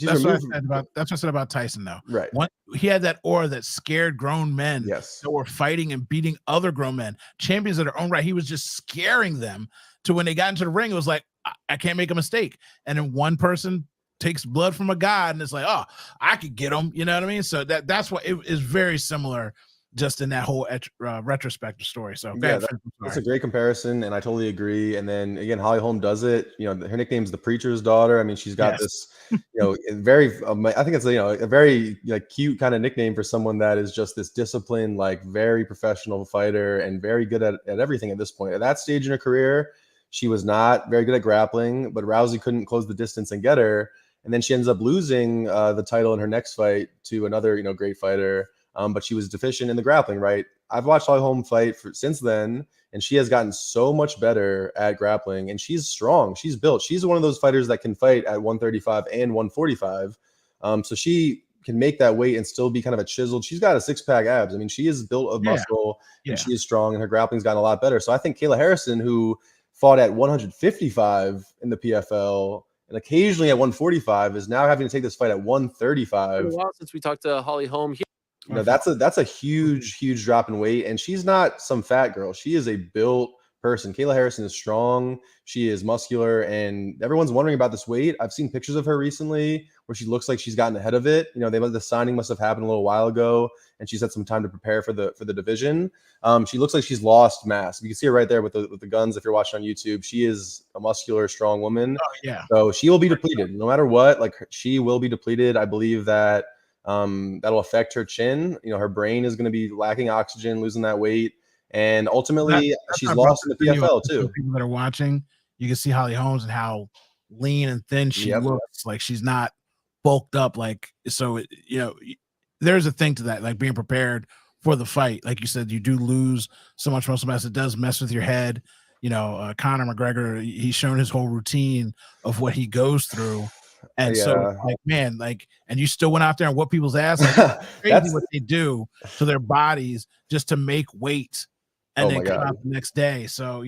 that's what I said about Tyson, though. Right. He had that aura that scared grown men that were fighting and beating other grown men, champions of their own right. He was just scaring them to when they got into the ring, it was like, I can't make a mistake. And then one person takes blood from a god and it's like, oh, I could get him. You know what I mean? So that's what it is very similar just in that whole retrospective story. So Yeah, that's a great comparison, and I totally agree. And then again, Holly Holm does it. You know, her nickname's the preacher's daughter. I mean, she's got this, you know, very. I think it's a very like cute kind of nickname for someone that is just this disciplined, like very professional fighter and very good at everything at this point. At that stage in her career, she was not very good at grappling, but Rousey couldn't close the distance and get her. And then she ends up losing the title in her next fight to another, great fighter. But she was deficient in the grappling, right? I've watched Holly Holm fight since then, and she has gotten so much better at grappling, and she's strong. She's built. She's one of those fighters that can fight at 135 and 145. So she can make that weight and still be kind of a chiseled. She's got a six-pack abs. I mean, she is built of muscle, and she is strong, and her grappling's gotten a lot better. So I think Kayla Harrison, who fought at 155 in the PFL and occasionally at 145, is now having to take this fight at 135. It's been a while since we talked to Holly Holm here. That's a huge drop in weight, and she's not some fat girl. She is a built person. Kayla Harrison is strong. She is muscular, and everyone's wondering about this weight. I've seen pictures of her recently where she looks like she's gotten ahead of it. The signing must have happened a little while ago, and she's had some time to prepare for the division. She looks like she's lost mass. You can see her right there with the guns. If you're watching on YouTube, she is a muscular, strong woman. Oh yeah. So she will be depleted no matter what. Like, she will be depleted. I believe that that'll affect her chin. Her brain is going to be lacking oxygen, losing that weight, and ultimately she's lost in the PFL too. People that are watching, you can see Holly Holmes and how lean and thin she looks. Like, she's not bulked up. Like, so there's a thing to that, like being prepared for the fight. Like you said, you do lose so much muscle mass. It does mess with your head. Conor McGregor, he's shown his whole routine of what he goes through. And so, and you still went out there and whoop people's ass. Like, crazy what they do to their bodies just to make weight and then come out the next day. So,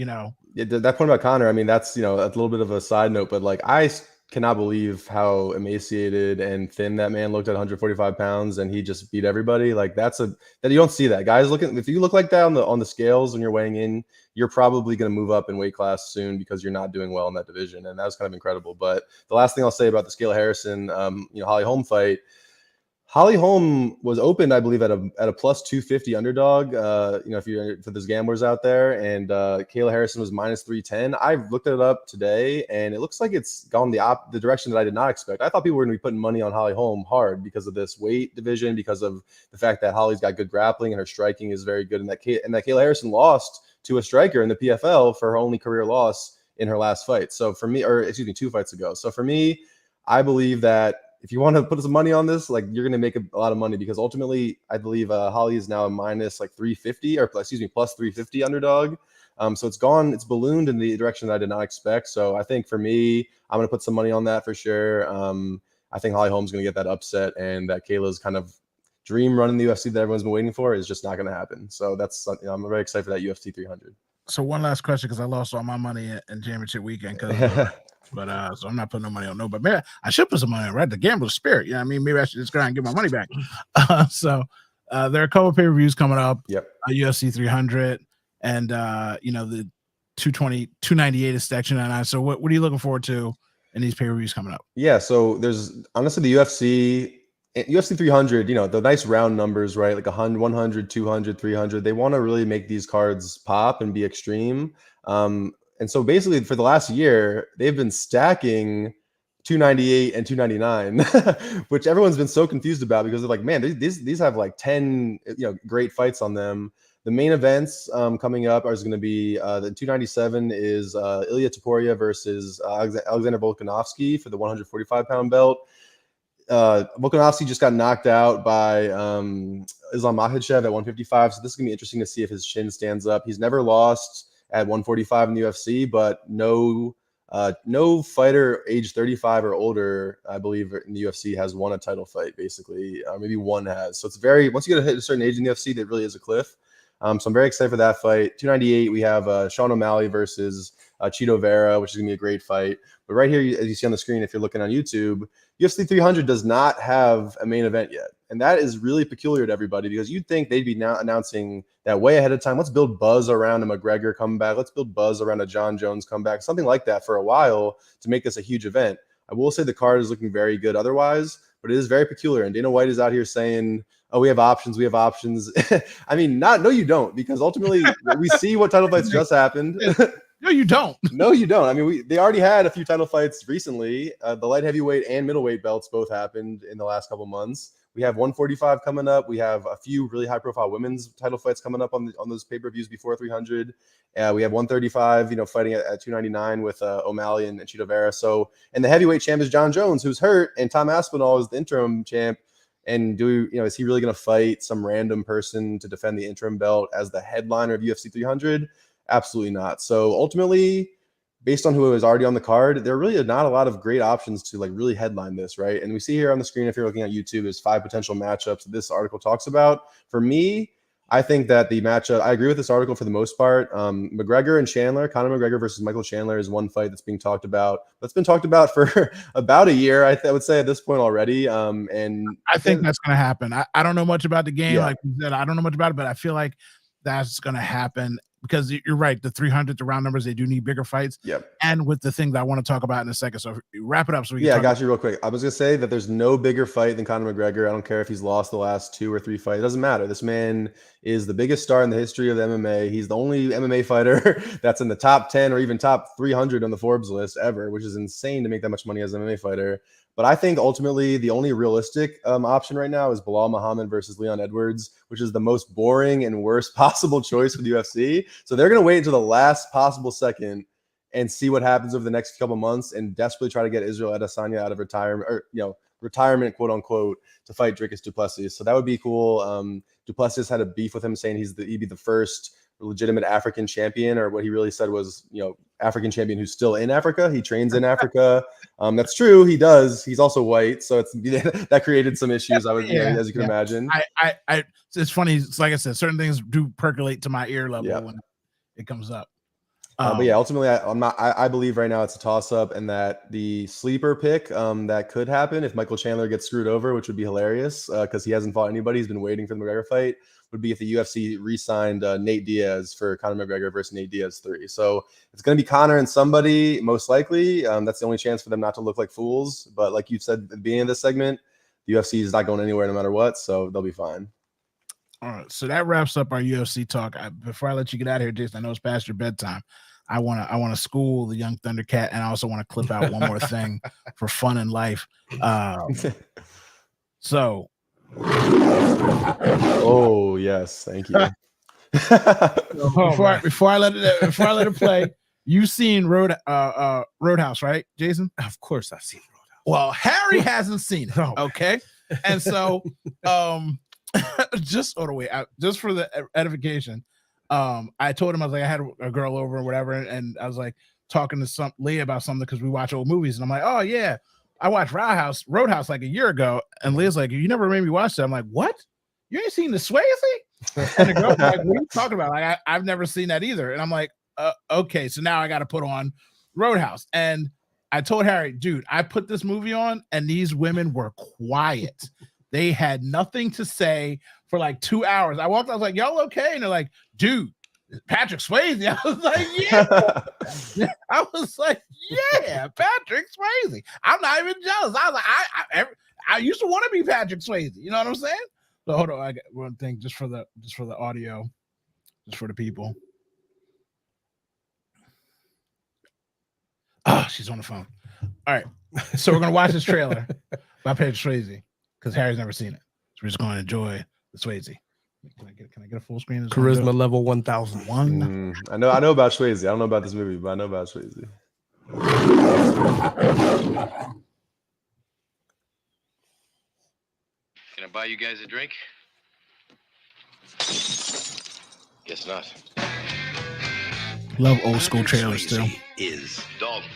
that point about Conor, I mean, that's, a little bit of a side note, but like, I cannot believe how emaciated and thin that man looked at 145 pounds, and he just beat everybody. Like, that you don't see that. Guys, if you look like that on the scales when you're weighing in, you're probably going to move up in weight class soon because you're not doing well in that division. And that was kind of incredible. But the last thing I'll say about the Kayla Harrison, Holly Holm fight, Holly Holm was opened, I believe, at a plus 250 underdog. If you're for those gamblers out there, and Kayla Harrison was minus 310. I've looked it up today, and it looks like it's gone the direction that I did not expect. I thought people were going to be putting money on Holly Holm hard because of this weight division, because of the fact that Holly's got good grappling and her striking is very good, and that Kayla Harrison lost to a striker in the PFL for her only career loss in her last fight. So for me, 2 fights ago. So for me, I believe that if you want to put some money on this, like, you're going to make a lot of money, because ultimately I believe Holly is now a minus 350 plus 350 underdog. So it's ballooned in the direction that I did not expect. So I think for me, I'm going to put some money on that for sure. I think Holly Holm's going to get that upset, and that Kayla's kind of dream run in the UFC that everyone's been waiting for is just not going to happen. So that's, I'm very excited for that UFC 300. So one last question, because I lost all my money in championship weekend. So I'm not putting no money on nobody. Man, I should put some money on, right? The gambler's spirit. Maybe I should just go out and get my money back. There are a couple of pay-per-views coming up. Yep. UFC 300 and the 298 is Section 99. So what are you looking forward to in these pay-per-views coming up? Yeah, so there's honestly the UFC 300, the nice round numbers, right? Like 100, 200, 300. They want to really make these cards pop and be extreme. And so basically for the last year, they've been stacking 298 and 299, which everyone's been so confused about, because they're like, man, these have like 10 great fights on them. The main events coming up are going to be the 297 is Ilya Topuria versus Alexander Volkanovski for the 145-pound belt. Volkanovski just got knocked out by Islam Makhachev at 155, so this is gonna be interesting to see if his chin stands up. He's never lost at 145 in the UFC, but no fighter age 35 or older, I believe, in the UFC has won a title fight, basically. Maybe one has. So it's once you get to hit a certain age in the UFC, there really is a cliff. So I'm very excited for that fight. 298, we have Sean O'Malley versus Chito Vera, which is going to be a great fight. But right here, as you see on the screen, if you're looking on YouTube, UFC 300 does not have a main event yet. And that is really peculiar to everybody, because you'd think they'd be now announcing that way ahead of time. Let's build buzz around a McGregor comeback. Let's build buzz around a John Jones comeback, something like that for a while to make this a huge event. I will say the card is looking very good otherwise, but it is very peculiar. And Dana White is out here saying oh, we have options. We have options. I mean, no, you don't, because ultimately we see what title fights just happened. No, you don't. No, you don't. I mean, they already had a few title fights recently. The light heavyweight and middleweight belts both happened in the last couple months. We have 145 coming up. We have a few really high-profile women's title fights coming up on those pay-per-views before 300. We have 135, fighting at 299 with O'Malley and Chito Vera. So, and the heavyweight champ is John Jones, who's hurt, and Tom Aspinall is the interim champ. And is he really going to fight some random person to defend the interim belt as the headliner of UFC 300? Absolutely not. So ultimately, based on who is already on the card, there really are not a lot of great options to really headline this, right? And we see here on the screen, if you're looking at YouTube, there's 5 potential matchups that this article talks about. For me, I think that the matchup, I agree with this article for the most part. McGregor and Chandler, Conor McGregor versus Michael Chandler is one fight that's being talked about. That's been talked about for about a year, I would say at this point already. And I think that's going to happen. I don't know much about the game. Yeah. Like you said, I don't know much about it, but I feel like that's going to happen. Because you're right, the 300, the round numbers, they do need bigger fights. Yep. And with the things I want to talk about in a second. So wrap it up. So we I got you real quick. I was going to say that there's no bigger fight than Conor McGregor. I don't care if he's lost the last 2 or 3 fights. It doesn't matter. This man is the biggest star in the history of the MMA. He's the only MMA fighter that's in the top 10 or even top 300 on the Forbes list ever, which is insane to make that much money as an MMA fighter. But I think ultimately the only realistic option right now is Bilal Muhammad versus Leon Edwards, which is the most boring and worst possible choice for the UFC. So they're going to wait until the last possible second and see what happens over the next couple months and desperately try to get Israel Adesanya out of retirement, or retirement, quote unquote, to fight Dricus du Plessis. So that would be cool. Du Plessis had a beef with him, saying he'd be the first legitimate African champion, or what he really said was, African champion who's still in Africa. He trains in Africa. That's true. He does. He's also white, so that created some issues. I would, as you can imagine. It's funny. It's like I said, certain things do percolate to my ear level when it comes up. But ultimately, I believe right now it's a toss-up, and that the sleeper pick that could happen if Michael Chandler gets screwed over, which would be hilarious because he hasn't fought anybody. He's been waiting for the McGregor fight. Would be if the UFC re-signed Nate Diaz for Conor McGregor versus Nate Diaz 3. So it's going to be Conor and somebody, most likely. That's the only chance for them not to look like fools. But like you said at the beginning of this segment, the UFC is not going anywhere no matter what, so they'll be fine. All right, so that wraps up our UFC talk. Before I let you get out of here, Jason, I know it's past your bedtime. I want to school the young Thundercat, and I also want to clip out one more thing for fun in life. So. Oh yes, thank you. Before I let it play, you've seen Roadhouse, right, Jason? Of course, I've seen Roadhouse. Well, Harry hasn't seen it. Okay, and so just for the edification, I told him, I was like, I had a girl over or whatever, and I was like talking to Leah about something because we watch old movies, and I'm like, oh yeah, I watched Roadhouse like a year ago, and Leah's like, you never made me watch that. I'm like, what? You ain't seen the Swayze? And the girl's like, what are you talking about? Like, I've never seen that either. And I'm like, okay, so now I got to put on Roadhouse. And I told Harry, dude, I put this movie on, and these women were quiet. They had nothing to say for like 2 hours. I walked, I was like, y'all okay? And they're like, dude, Patrick Swayze. I was like, yeah. I was like, yeah, Patrick Swayze. I'm not even jealous. I was like, I used to want to be Patrick Swayze. You know what I'm saying? So hold on, I got one thing just for the audio, just for the people. Oh, she's on the phone. All right, so we're gonna watch this trailer by Patrick Swayze because Harry's never seen it. So we're just gonna enjoy the Swayze. Can I get a full screen? Charisma level 1001. I know about Swayze. I don't know about this movie, but I know about Swayze. Can I buy you guys a drink? Guess not. Love old school trailers too. Is Dalton.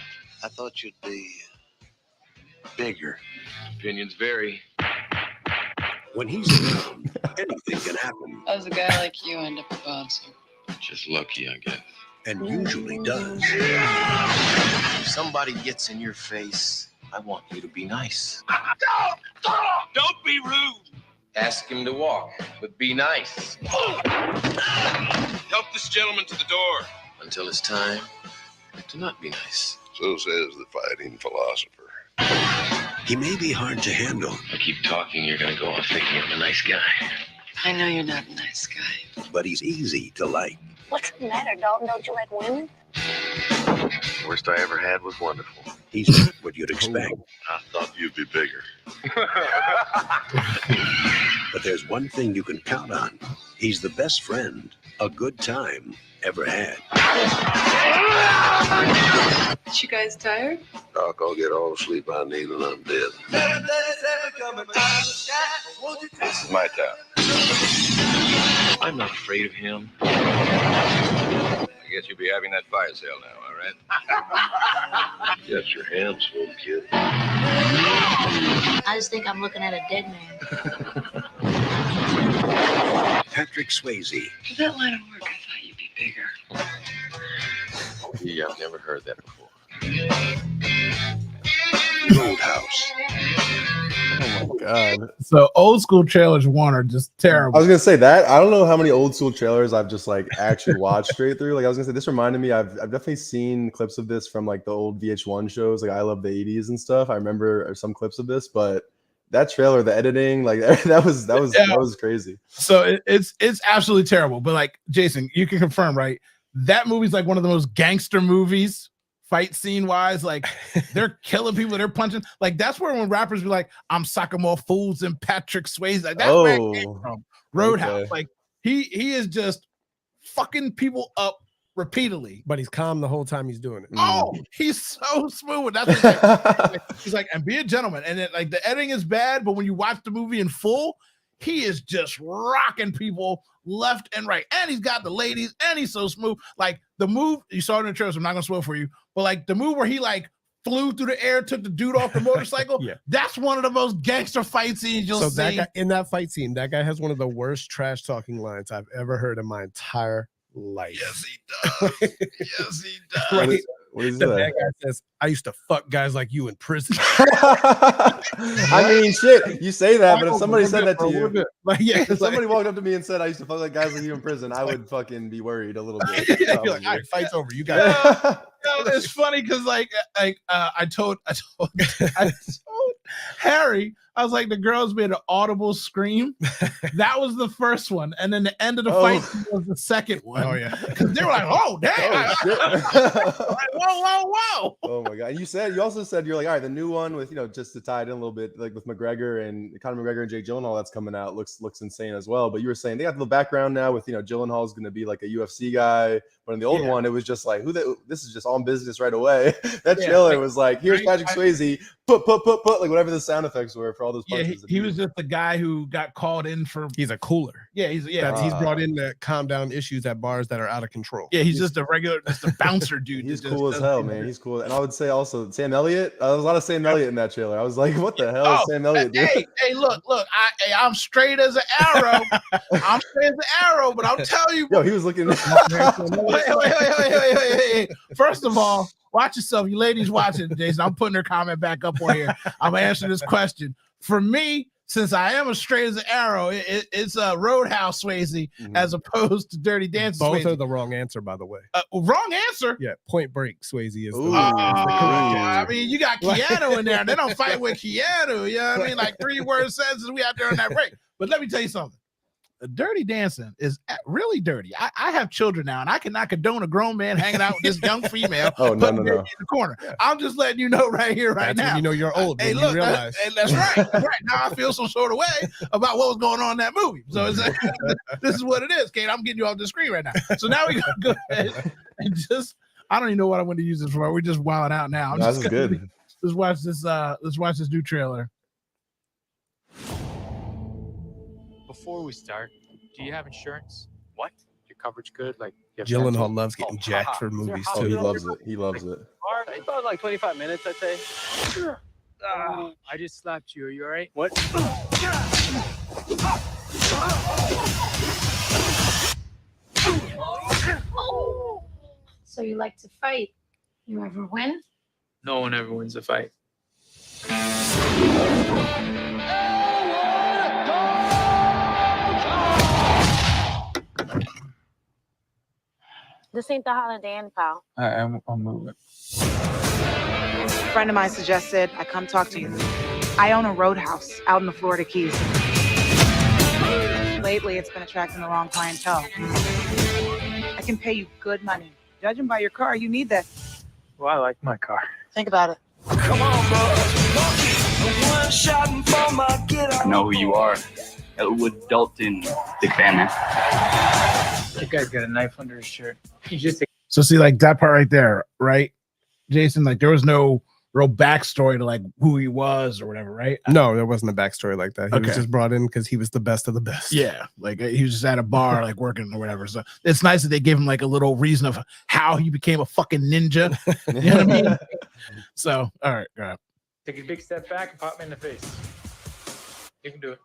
I thought you'd be bigger. Opinions vary. When he's around, anything can happen. How's a guy like you end up a bouncer? Just lucky, I guess. And usually does. If somebody gets in your face, I want you to be nice. Don't be rude. Ask him to walk, but be nice. Help this gentleman to the door. Until it's time to not be nice. So says the fighting philosopher. He may be hard to handle. I keep talking, you're gonna go off thinking I'm a nice guy. I know you're not a nice guy. But he's easy to like. What's the matter, Dalton? Don't you like women? Worst I ever had was wonderful. He's not what you'd expect. I thought you'd be bigger. But there's one thing you can count on. He's the best friend a good time ever had. You guys tired? Doc, I'll get all the sleep I need and I'm dead. This is my town. I'm not afraid of him. I guess you'll be having that fire sale now, all right? Get your hands full, kid. I just think I'm looking at a dead man. Patrick Swayze. For that line of work, I thought you'd be bigger. Yeah, I've never heard that before. Roadhouse. Oh my god. So old school trailers one are just I terrible. was gonna say that. I don't know how many old school trailers I've just like actually watched straight through. Like I was gonna say, this reminded me. I've definitely seen clips of this from like the old VH1 shows, like I Love the '80s and stuff. I remember some clips of this, but that trailer, the editing, like that was crazy. So it's absolutely terrible. But like Jason, you can confirm, right? That movie's like one of the most gangster movies, fight scene wise. Like they're killing people, they're punching. Like that's where when rappers be like, "I'm sucking more fools than Patrick Swayze." Like that's where it came from. Roadhouse. Okay. Like he is just fucking people up repeatedly. But he's calm the whole time he's doing it. Oh, he's so smooth. That's what he's like, and be a gentleman. And then like the editing is bad, but when you watch the movie in full, he is just rocking people left and right. And he's got the ladies, and he's so smooth. Like the move you saw it in the trailer, so I'm not gonna spoil for you, but like the move where he like flew through the air, took the dude off the motorcycle. Yeah. That's one of the most gangster fight scenes you'll So see. that guy, in that fight scene, that guy has one of the worst trash talking lines I've ever heard in my entire life. Yes, he does. Yes, he does. Right? What is The that? bad guy says, "I used to fuck guys like you in prison." I mean, shit. You say that, but if somebody said that to you, like, yeah, if somebody walked up to me and said I used to fuck like guys like you in prison, I would fucking be worried a little bit. you're like, probably. "All right, fight's over. You got it." It's funny because like I told Harry, I was like, the girls made an audible scream. That was the first one, and then the end of the fight was the second one. Oh yeah, because they were like, "Oh damn!" Oh, shit. Like, whoa! Oh my god! You also said you're like, all right, the new one with just to tie it in a little bit, like with McGregor and Conor McGregor and Jake Gyllenhaal that's coming out looks insane as well. But you were saying they got the background now with Gyllenhaal's going to be like a UFC guy, but in the old one it was just like this is just on business right away. That trailer was like, here's Patrick Swayze, put like whatever the sound effects were for all those punches. He was just the guy who got called in for. he's a cooler. Yeah, he's brought in to calm down issues at bars that are out of control. Yeah, he's just a regular, just a bouncer dude. He's cool as hell, man. He's cool. And I would say also Sam Elliott. There was a lot of Sam Elliott in that trailer. I was like, what the hell is Sam Elliott doing? Hey, look, I'm straight as an arrow. I'm straight as an arrow, but I'll tell you. Yo, he was looking. Wait. First of all, watch yourself. You ladies watching, Jason. I'm putting her comment back up on here. I'm gonna answer this question. For me, since I am as straight as an arrow, it's a Roadhouse Swayze as opposed to Dirty Dancing. Both Swayze. are the wrong answer, by the way. Wrong answer. Yeah, Point Break Swayze is. I mean, you got Keanu in there. They don't fight with Keanu. You know what I mean? Like 3-word sentences. We out there on that break. But let me tell you something. Dirty Dancing is really dirty. I have children now, and I cannot condone a grown man hanging out with this young female. No. In the corner. Yeah. I'm just letting you know right here, right now. When you know you're old. Hey, look, that's right. That's right. Now I feel some sort of way about what was going on in that movie. So this is what it is, Kate. I'm getting you off the screen right now. So now we gotta go ahead and I don't even know what I'm going to use this for. We're just wilding out now. This is good. Let's watch this. Let's watch this new trailer. Before we start, do you have insurance? What? Your coverage good? Like Gyllenhaal loves getting jacked for movies Oh, too. he loves it. He loves it. About like 25 minutes, I'd say. I just slapped you. Are you all right? What? So you like to fight? You ever win? No one ever wins a fight. This ain't the Holiday Inn, pal. I'm moving. A friend of mine suggested I come talk to you. I own a roadhouse out in the Florida Keys. Lately, it's been attracting the wrong clientele. I can pay you good money. Judging by your car, you need that. Well, I like my car. Think about it. Come on, bud. I know who you are. Elwood Dalton, big fan, man. That guy's got a knife under his shirt. He just So see, like that part right there, right, Jason? Like there was no real backstory to like who he was or whatever, right? No, there wasn't a backstory like that. He Okay. was just brought in because he was the best of the best. Yeah, like he was just at a bar, like working or whatever. So it's nice that they gave him like a little reason of how he became a fucking ninja. You know what I mean? So, all right, go ahead. take a big step back and pop me in the face. You can do it.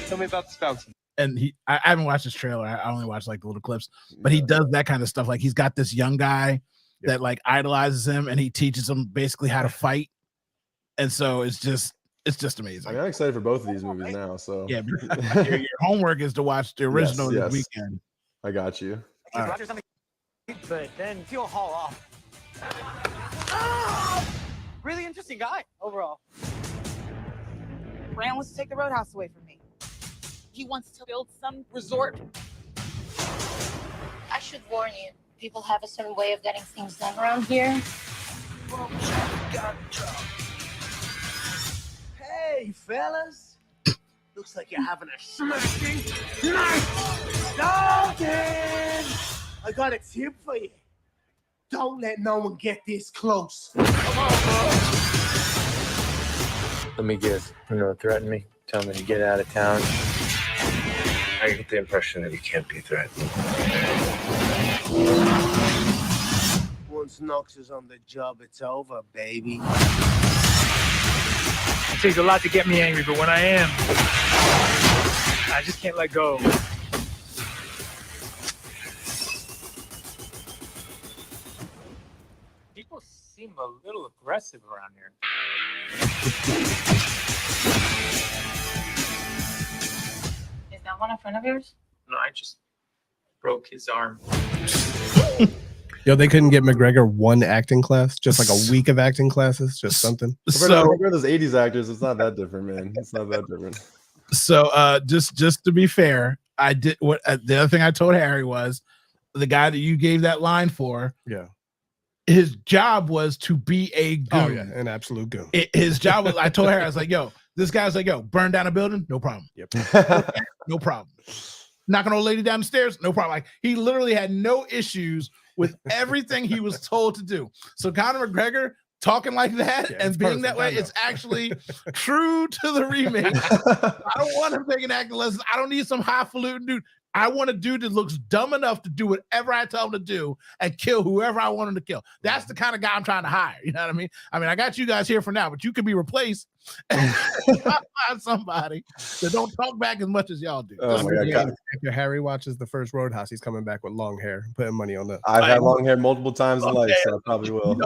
Tell me about the spouts. And I haven't watched this trailer. I only watched like the little clips, but he does that kind of stuff. Like he's got this young guy that like idolizes him, and he teaches him basically how to fight. And so it's just amazing. I'm excited for both of these movies now. So Yeah, your homework is to watch the original Yes, this yes. weekend. I got you. All right. Rogers on the but then he'll haul off. Really interesting guy overall. Rand wants to take the roadhouse away from me. He wants to build some resort. I should warn you. People have a certain way of getting things done around here. Hey, fellas. Looks like you're having a smashing night. Dalton! I got a tip for you. Don't let no one get this close. Come on, bro. Let me guess. You're gonna threaten me? Tell me to get out of town. I get the impression that you can't be threatened. Once Knox is on the job, it's over, baby. It takes a lot to get me angry, but when I am, I just can't let go. People seem a little aggressive around here. Is that one a friend of yours? No, I just broke his arm. Yo, they couldn't get McGregor one acting class, just like a week of acting classes, just something. Compared to those 80s actors, it's not that different, man. It's not that different. So just to be fair, I did what the other thing I told Harry was the guy that you gave that line for. Yeah. His job was to be a goon. Oh yeah, an absolute goon. His job was, I told Harry, I was like, yo, this guy's like, yo, burn down a building, no problem. Yep. No problem. Knocking an old lady down the stairs, no problem. Like he literally had no issues with everything he was told to do. So Conor McGregor talking like that and being that way, it's actually true to the remake. I don't want him taking acting lessons. I don't need some highfalutin dude. I want a dude that looks dumb enough to do whatever I tell him to do and kill whoever I want him to kill. That's the kind of guy I'm trying to hire. You know what I mean? I got you guys here for now, but you can be replaced and find somebody that don't talk back as much as y'all do. Oh my God. After Harry watches the first Roadhouse, he's coming back with long hair, putting money on that. I've had long hair multiple times in life, so I probably will.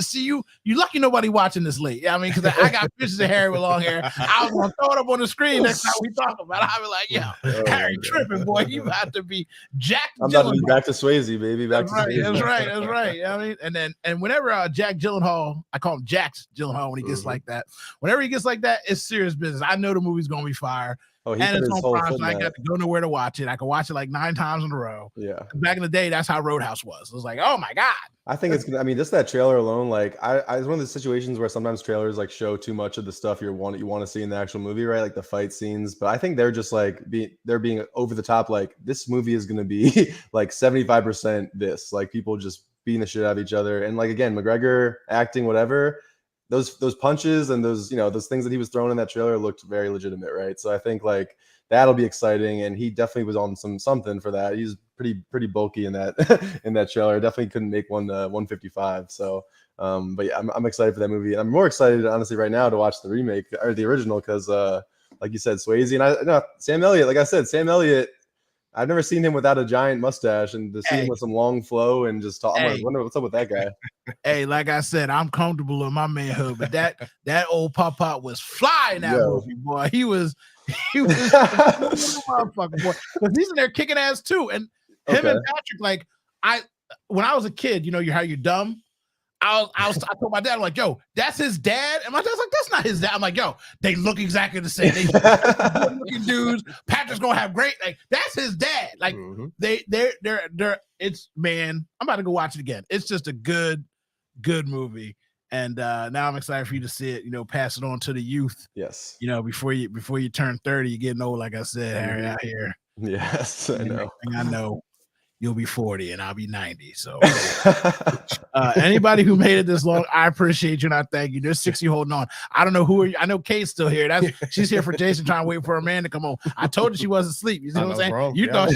See, you lucky nobody watching this late. Yeah, I mean, because I got pictures of Harry with long hair. I was gonna throw it up on the screen next time we talk about it. I'll be like, yo, Harry tripping, boy. You about to be Jack. I'm about to be back to Swayze, baby. Back That's to Swayze. That's right. That's right. Yeah, I mean, and whenever Jack Gyllenhaal, I call him Jax Gyllenhaal when he gets like that. Whenever he gets like that, it's serious business. I know the movie's gonna be fire. Oh, he And put it's his on whole Prime, foot so in I that. got to go nowhere to watch it. I can watch it like 9 times in a row. Yeah. Back in the day, that's how Roadhouse was. It was like, oh my God. I think it's gonna. I mean, just that trailer alone, like, it's one of the situations where sometimes trailers like show too much of the stuff you want to see in the actual movie, right? Like the fight scenes. But I think they're just like they're being over the top. Like this movie is gonna be like 75% this, like people just beating the shit out of each other. And like again, McGregor acting, whatever. Those punches and those those things that he was throwing in that trailer looked very legitimate, right? So I think like that'll be exciting, and he definitely was on something for that. He's pretty bulky in that in that trailer. Definitely couldn't make 155. So, but yeah, I'm excited for that movie, and I'm more excited honestly right now to watch the remake or the original because, like you said, Swayze and Sam Elliott. Like I said, Sam Elliott. I've never seen him without a giant mustache, and to see him with some long flow and just talk. I'm like, wonder what's up with that guy. Hey, like I said, I'm comfortable in my manhood, but that old Pop was flying that movie, boy. He was motherfucker, boy. Because he's in there kicking ass too. And him and Patrick, like when I was a kid, how you're dumb. I told my dad, I'm like, yo, that's his dad. And my dad's like, that's not his dad. I'm like, yo, they look exactly the same. They looking dudes. Patrick's gonna have great, like, that's his dad. Like they're it's, man, I'm about to go watch it again. It's just a good movie. And now I'm excited for you to see it, pass it on to the youth. Yes. Before you turn 30, you're getting old, like I said, Harry, out here. Yes, I know. I know. You'll be 40 and I'll be 90. So anybody who made it this long, I appreciate you and I thank you. There's 60 holding on. I don't know who are you. I know Kate's still here. She's here for Jason, trying to wait for a man to come home. I told her she wasn't asleep. You see what I'm saying? Bro. You thought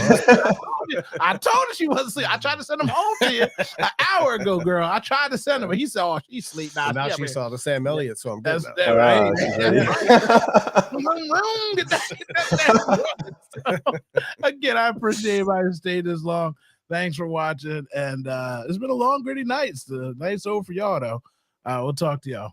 I told her she wasn't asleep. I tried to send him home to you an hour ago, girl. I tried to send him, but he said, "Oh, she's asleep now." Now she saw the Sam Elliott, so I'm good. That's that, right? Again, I appreciate everybody who stayed this long. Thanks for watching, and it's been a long, gritty night. The night's over for y'all, though. We'll talk to y'all.